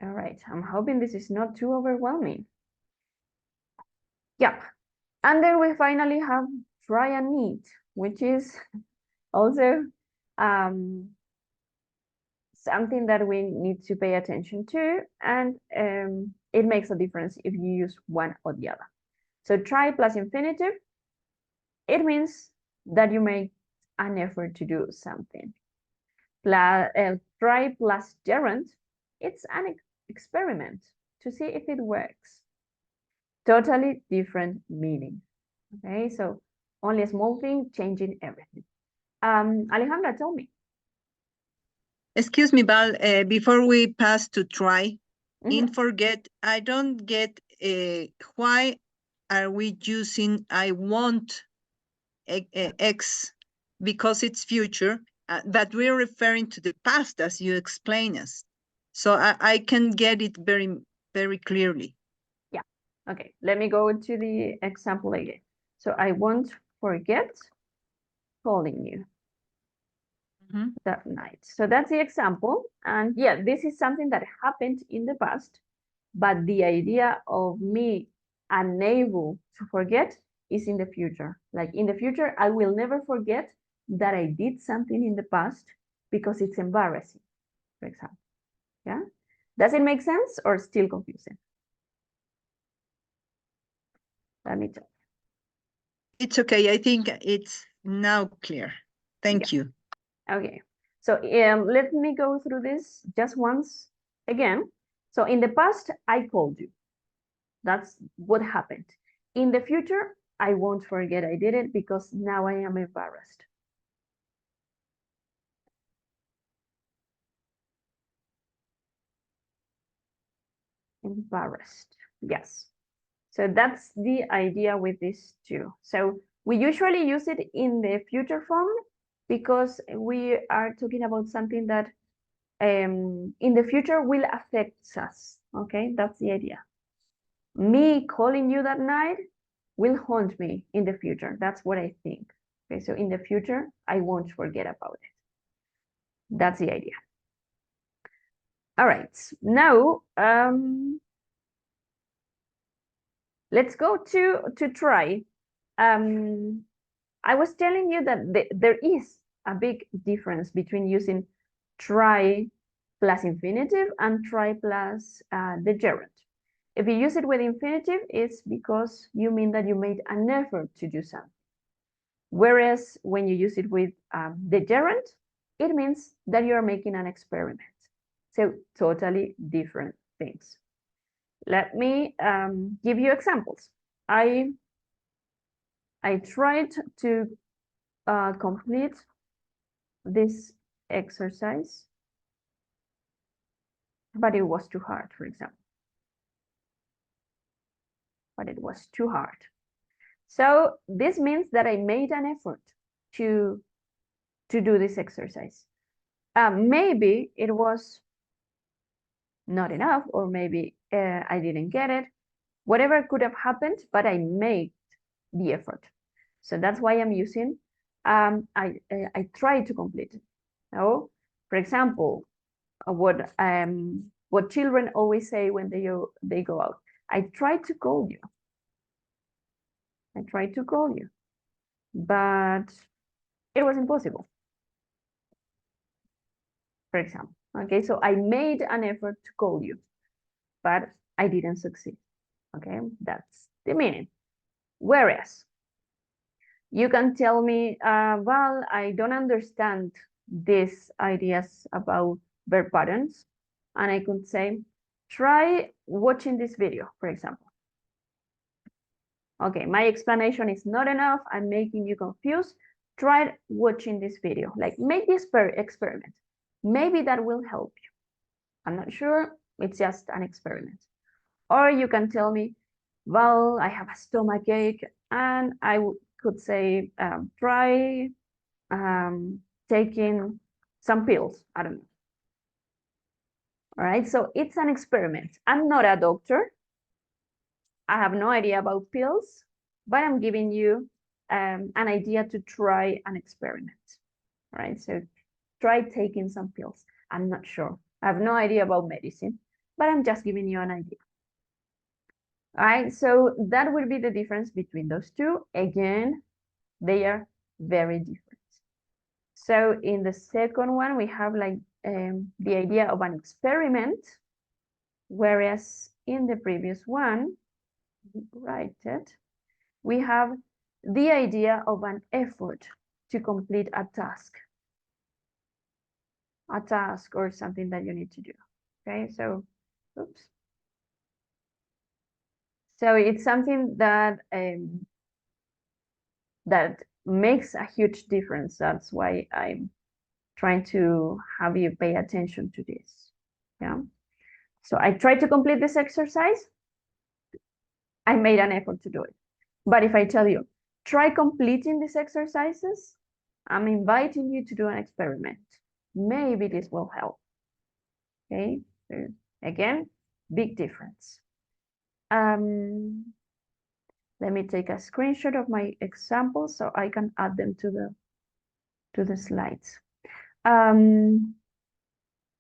All right, I'm hoping this is not too overwhelming. Yeah, and then we finally have try and need, which is also something that we need to pay attention to, and it makes a difference if you use one or the other. So try plus infinitive, it means that you make an effort to do something. Try plus gerund, it's an experiment to see if it works. Totally different meaning. Okay, so only a small thing changing everything. Alejandra, tell me. Excuse me, Val, before we pass to try, in forget, I don't get why are we using I want X because it's future, but we're referring to the past as you explain us. So I can get it very, very clearly. Yeah, okay, let me go to the example again. So I won't forget calling you that night. So that's the example. And yeah, this is something that happened in the past, but the idea of me unable to forget is in the future. Like in the future, I will never forget that I did something in the past because it's embarrassing, for example. Yeah, does it make sense or still confusing? Let me tell. It's okay. I think it's now clear. Thank you. Okay, so let me go through this just once again. So in the past, I called you. That's what happened. In the future, I won't forget I did it because now I am embarrassed. Embarrassed, yes. So that's the idea with these two. So we usually use it in the future form because we are talking about something that in the future will affect us, okay? That's the idea. Me calling you that night will haunt me in the future. That's what I think. Okay, so in the future, I won't forget about it. That's the idea. All right, now let's go to try. I was telling you that there is a big difference between using try plus infinitive and try plus the gerund. If you use it with infinitive, it's because you mean that you made an effort to do something. Whereas when you use it with the gerund, it means that you are making an experiment. So totally different things. Let me give you examples. I tried to complete this exercise, but it was too hard, for example. But it was too hard. So this means that I made an effort to do this exercise. Maybe it was not enough, or maybe I didn't get it. Whatever could have happened, but I made the effort. So that's why I'm using I tried to complete it. So, for example, what children always say when they go out. I tried to call you. I tried to call you, but it was impossible. For example, okay, so I made an effort to call you, but I didn't succeed. Okay, that's the meaning. Whereas you can tell me, well, I don't understand these ideas about verb patterns. And I could say, try watching this video, for example. Okay, my explanation is not enough. I'm making you confused. Try watching this video. Like, make this experiment. Maybe that will help you. I'm not sure. It's just an experiment. Or you can tell me, well, I have a stomach ache, and I could say, try taking some pills. I don't know. All right, so it's an experiment. I'm not a doctor. I have no idea about pills, but I'm giving you an idea to try an experiment. All right, so try taking some pills. I'm not sure. I have no idea about medicine, but I'm just giving you an idea. All right, so that will be the difference between those two. Again, they are very different. So in the second one, we have like the idea of an experiment, whereas in the previous one, write it, we have the idea of an effort to complete a task or something that you need to do. Okay, so, oops. So it's something that that makes a huge difference. That's why I'm trying to have you pay attention to this. Yeah. So I tried to complete this exercise. I made an effort to do it. But if I tell you, try completing these exercises, I'm inviting you to do an experiment. Maybe this will help. Okay, so again, big difference. Let me take a screenshot of my examples so I can add them to the slides.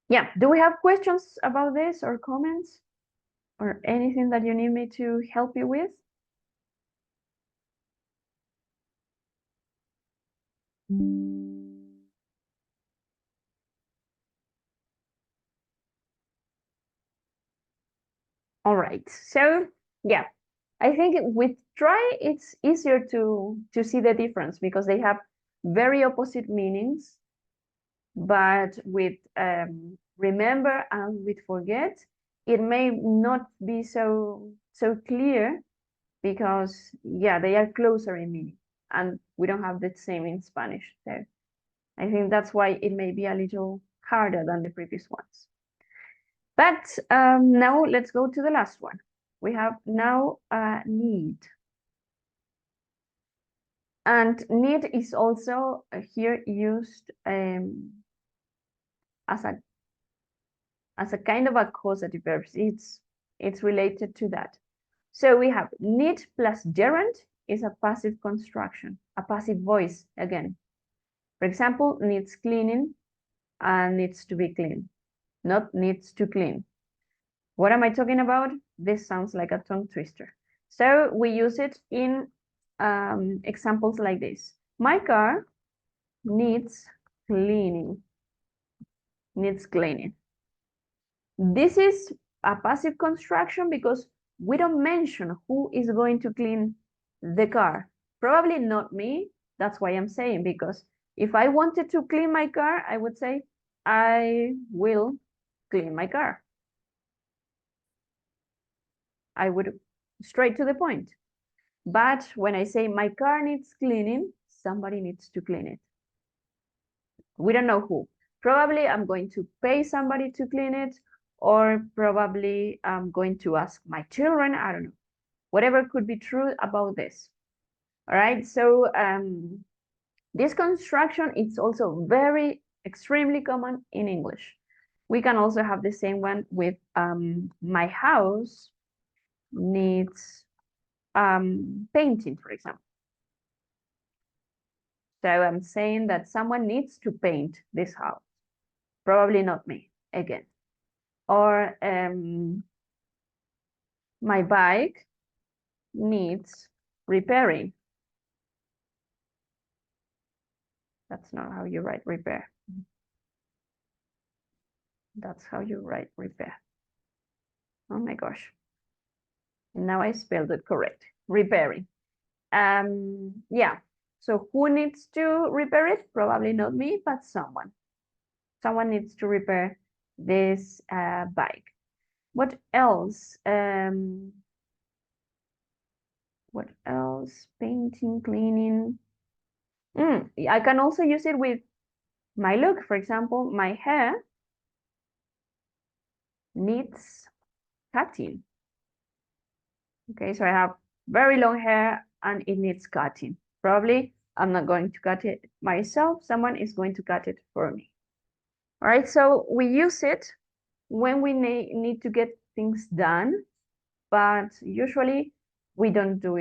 Yeah, do we have questions about this or comments or anything that you need me to help you with? All right, so yeah, I think with try, it's easier to see the difference because they have very opposite meanings. But with remember and with forget, it may not be so clear because yeah, they are closer in meaning and we don't have the same in Spanish. So I think that's why it may be a little harder than the previous ones. But now let's go to the last one. We have now need. And need is also here used as a kind of a causative verb. It's related to that. So we have need plus gerund is a passive construction, a passive voice again. For example, needs cleaning and needs to be clean, not needs to clean. What am I talking about? This sounds like a tongue twister. So we use it in examples like this. My car needs cleaning. Needs cleaning. This is a passive construction because we don't mention who is going to clean the car. Probably not me. That's why I'm saying, because if I wanted to clean my car, I would say, I will clean my car. I would straight to the point. But when I say my car needs cleaning, somebody needs to clean it. We don't know who. Probably I'm going to pay somebody to clean it, or probably I'm going to ask my children. I don't know. Whatever could be true about this. All right. So this construction is also very extremely common in English. We can also have the same one with my house needs painting, for example. So I'm saying that someone needs to paint this house. Probably not me again. Or my bike needs repairing. That's not how you write repair. That's how you write repair. Oh my gosh. Now I spelled it correct. Repairing. Yeah. So who needs to repair it? Probably not me, but someone. Someone needs to repair this bike. What else? What else? Painting, cleaning. I can also use it with my look. For example, my hair needs cutting. Okay, so I have very long hair and it needs cutting. Probably I'm not going to cut it myself. Someone is going to cut it for me. All right, so we use it when we need to get things done, but usually we don't do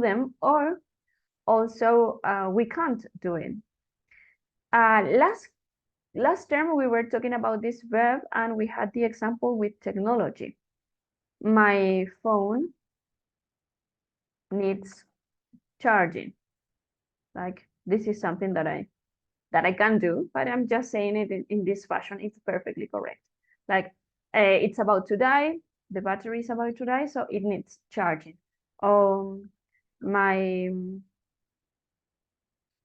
them, or also we can't do it. Last term we were talking about this verb and we had the example with technology. My phone needs charging. Like this is something that I can do, but I'm just saying it in this fashion. It's perfectly correct. Like it's about to die, the battery is about to die, so it needs charging.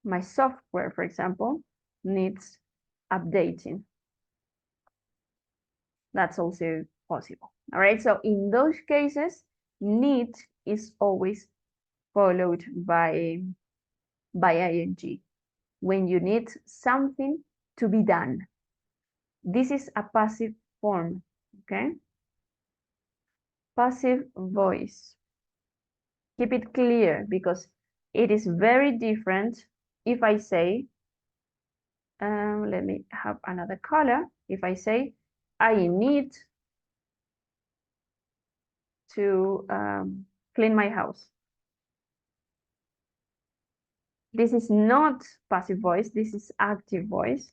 My software, for example, needs updating. That's also possible. All right, so in those cases, need is always followed by ing. When you need something to be done. This is a passive form, okay? Passive voice. Keep it clear because it is very different if I say, let me have another color. If I say, I need to clean my house. This is not passive voice, this is active voice.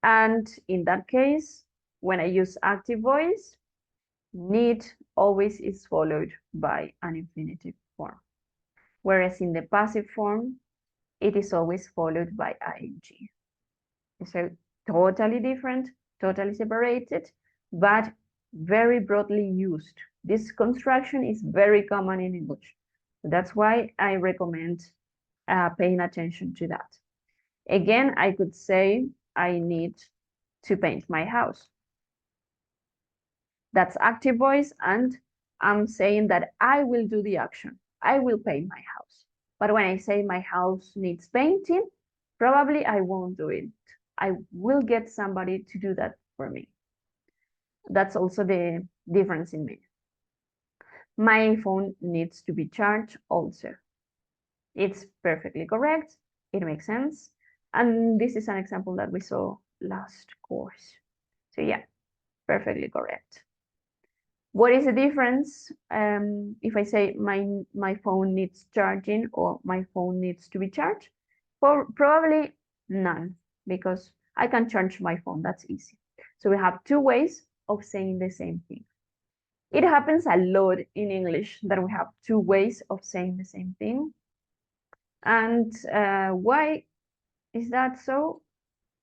And in that case, when I use active voice, need always is followed by an infinitive form. Whereas in the passive form, it is always followed by ing. So totally different, totally separated, but very broadly used. This construction is very common in English. That's why I recommend paying attention to that. Again, I could say I need to paint my house. That's active voice, and I'm saying that I will do the action. I will paint my house. But when I say my house needs painting, probably I won't do it. I will get somebody to do that for me. That's also the difference in me. My phone needs to be charged also. It's perfectly correct. It makes sense. And this is an example that we saw last course. So yeah, perfectly correct. What is the difference if I say my phone needs charging or my phone needs to be charged? Probably none, because I can charge my phone, that's easy. So we have two ways of saying the same thing. It happens a lot in English that we have two ways of saying the same thing. And why is that so?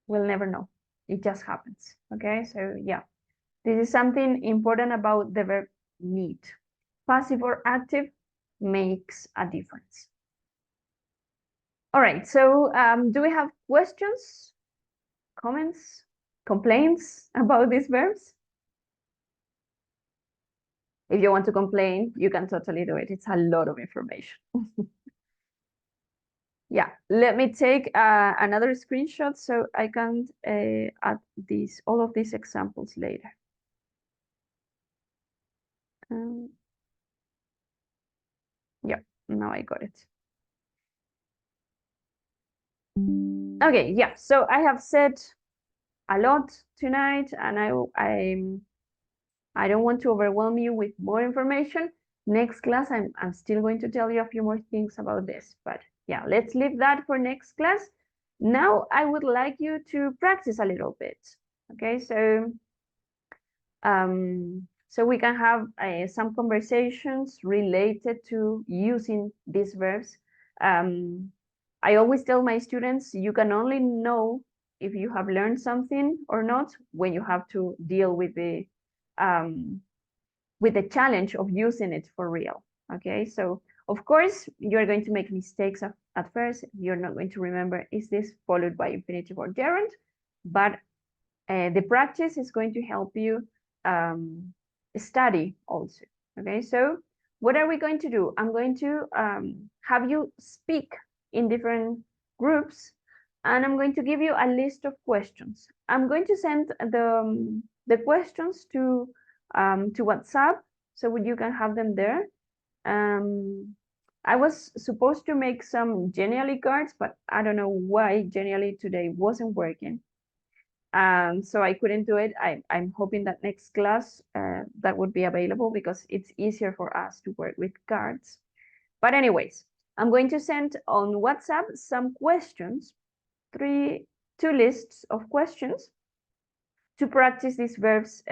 We'll never know. It just happens, okay? So yeah, this is something important about the verb need. Passive or active makes a difference. All right, so do we have questions, comments? complaints about these verbs? If you want to complain, you can totally do it. It's a lot of information. Yeah, let me take another screenshot so I can add all of these examples later. Yeah, now I got it. Okay, yeah, so I have said a lot tonight, and I don't want to overwhelm you with more information. Next class, I'm still going to tell you a few more things about this, but yeah, let's leave that for next class. Now I would like you to practice a little bit. Okay, so we can have some conversations related to using these verbs. I always tell my students, you can only know if you have learned something or not when you have to deal with the challenge of using it for real. Okay, so of course you're going to make mistakes at first. You're not going to remember, is this followed by infinitive or gerund? But the practice is going to help you study also. Okay, so what are we going to do? I'm going to have you speak in different groups, and I'm going to give you a list of questions. I'm going to send the questions to WhatsApp so you can have them there. I was supposed to make some Genially cards, but I don't know why Genially today wasn't working. So I couldn't do it. I'm hoping that next class that would be available because it's easier for us to work with cards. But anyways, I'm going to send on WhatsApp some questions, two lists of questions to practice these verbs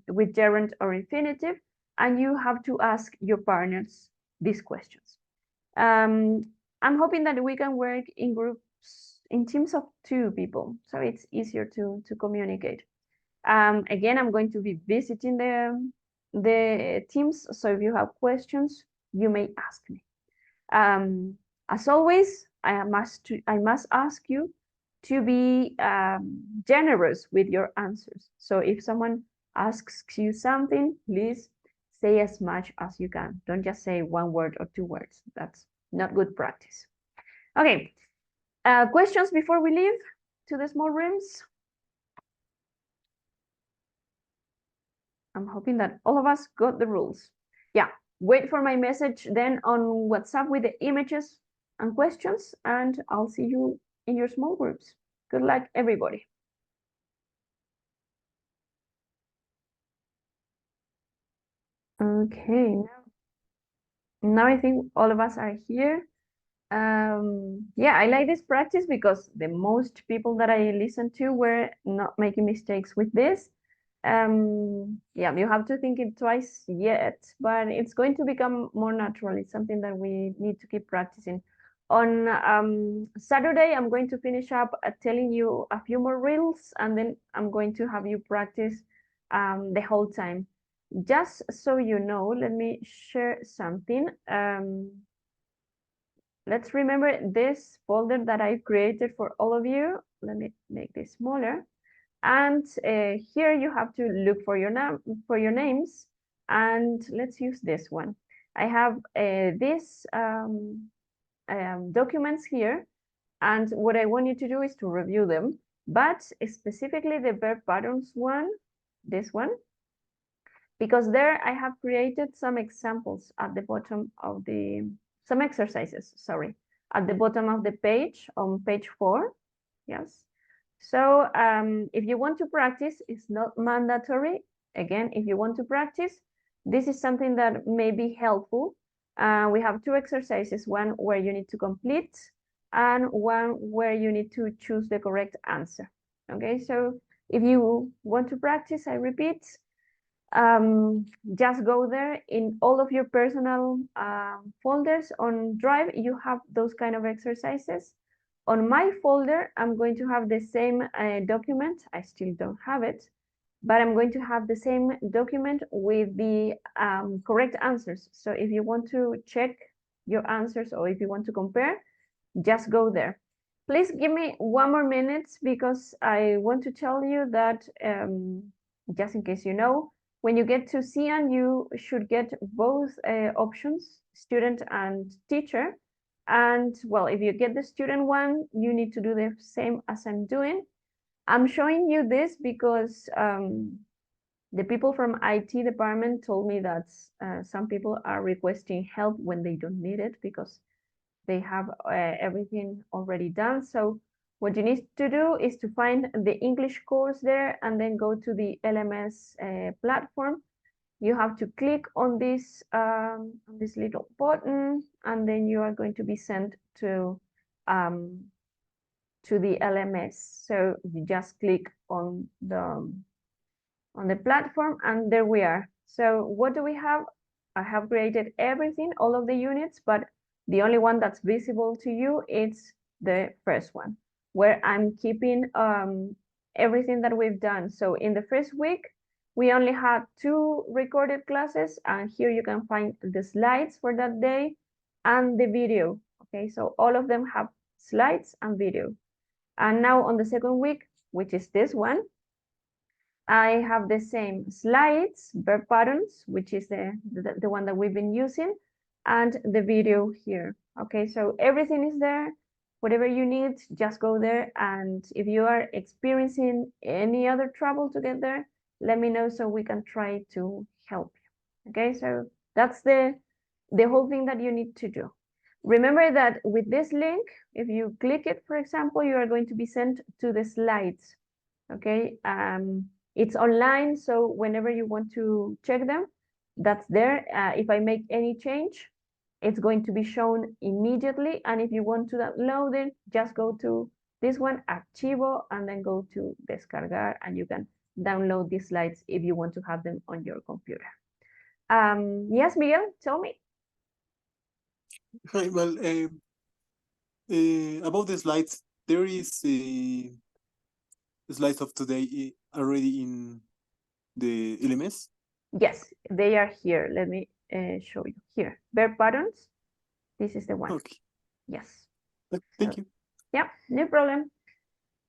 with gerund or infinitive, and you have to ask your partners these questions. I'm hoping that we can work in groups, in teams of 2 people, so it's easier to communicate. Again, I'm going to be visiting the teams, so if you have questions, you may ask me. As always, I must ask you to be generous with your answers. So if someone asks you something, please say as much as you can. Don't just say 1 word or 2 words. That's not good practice. Okay, questions before we leave to the small rooms? I'm hoping that all of us got the rules. Yeah, wait for my message then on WhatsApp with the images and questions, and I'll see you in your small groups. Good luck, everybody. Okay, now I think all of us are here. Yeah, I like this practice because the most people that I listened to were not making mistakes with this. Yeah, you have to think it twice yet, but it's going to become more natural. It's something that we need to keep practicing. On Saturday, I'm going to finish up telling you a few more riddles, and then I'm going to have you practice the whole time. Just so you know, let me share something. Let's remember this folder that I created for all of you. Let me make this smaller. And here you have to look for your names, and let's use this one. I have these documents here, and what I want you to do is to review them, but specifically the verb patterns one, this one, because there I have created some examples at the bottom of some exercises, sorry, at the bottom of the page on page 4, yes. So if you want to practice, it's not mandatory. Again, if you want to practice, this is something that may be helpful. We have 2 exercises, one where you need to complete and one where you need to choose the correct answer. Okay, so if you want to practice, I repeat, just go there. In all of your personal folders on Drive, you have those kind of exercises. On my folder, I'm going to have the same document. I still don't have it, but I'm going to have the same document with the correct answers. So if you want to check your answers or if you want to compare, just go there. Please give me 1 more minute because I want to tell you that, just in case you know, when you get to CN, you should get both options, student and teacher. And well, if you get the student one, you need to do the same as I'm doing. I'm showing you this because the people from IT department told me that some people are requesting help when they don't need it because they have everything already done. So what you need to do is to find the English course there and then go to the LMS platform. You have to click on this little button, and then you are going to be sent to the LMS. So you just click on the platform, and there we are. So what do we have? I have created everything, all of the units, but the only one that's visible to you is the first one, where I'm keeping everything that we've done. So in the first week, we only had 2 recorded classes, and here you can find the slides for that day and the video. Okay, so all of them have slides and video. And now on the second week, which is this one, I have the same slides, verb patterns, which is the one that we've been using, and the video here. Okay, so everything is there. Whatever you need, just go there. And if you are experiencing any other trouble to get there, let me know so we can try to help you. Okay, so that's the whole thing that you need to do. Remember that with this link, if you click it, for example, you are going to be sent to the slides. Okay, it's online, so whenever you want to check them, that's there. If I make any change, it's going to be shown immediately. And if you want to download it, just go to this one, Archivo, and then go to Descargar, and you can download these slides if you want to have them on your computer. Yes, Miguel, tell me. Hi, well, about the slides, there is a slides of today already in the LMS. Yes, they are here. Let me show you here. Verb patterns. This is the one. Okay. Yes. Thank you. Yeah, no problem.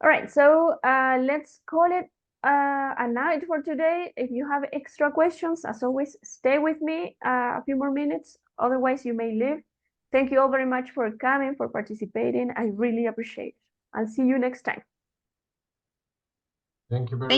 All right, so let's call it a night for today. If you have extra questions, as always, stay with me a few more minutes. Otherwise, you may leave. Thank you all very much for coming, for participating. I really appreciate it. I'll see you next time. Thank you very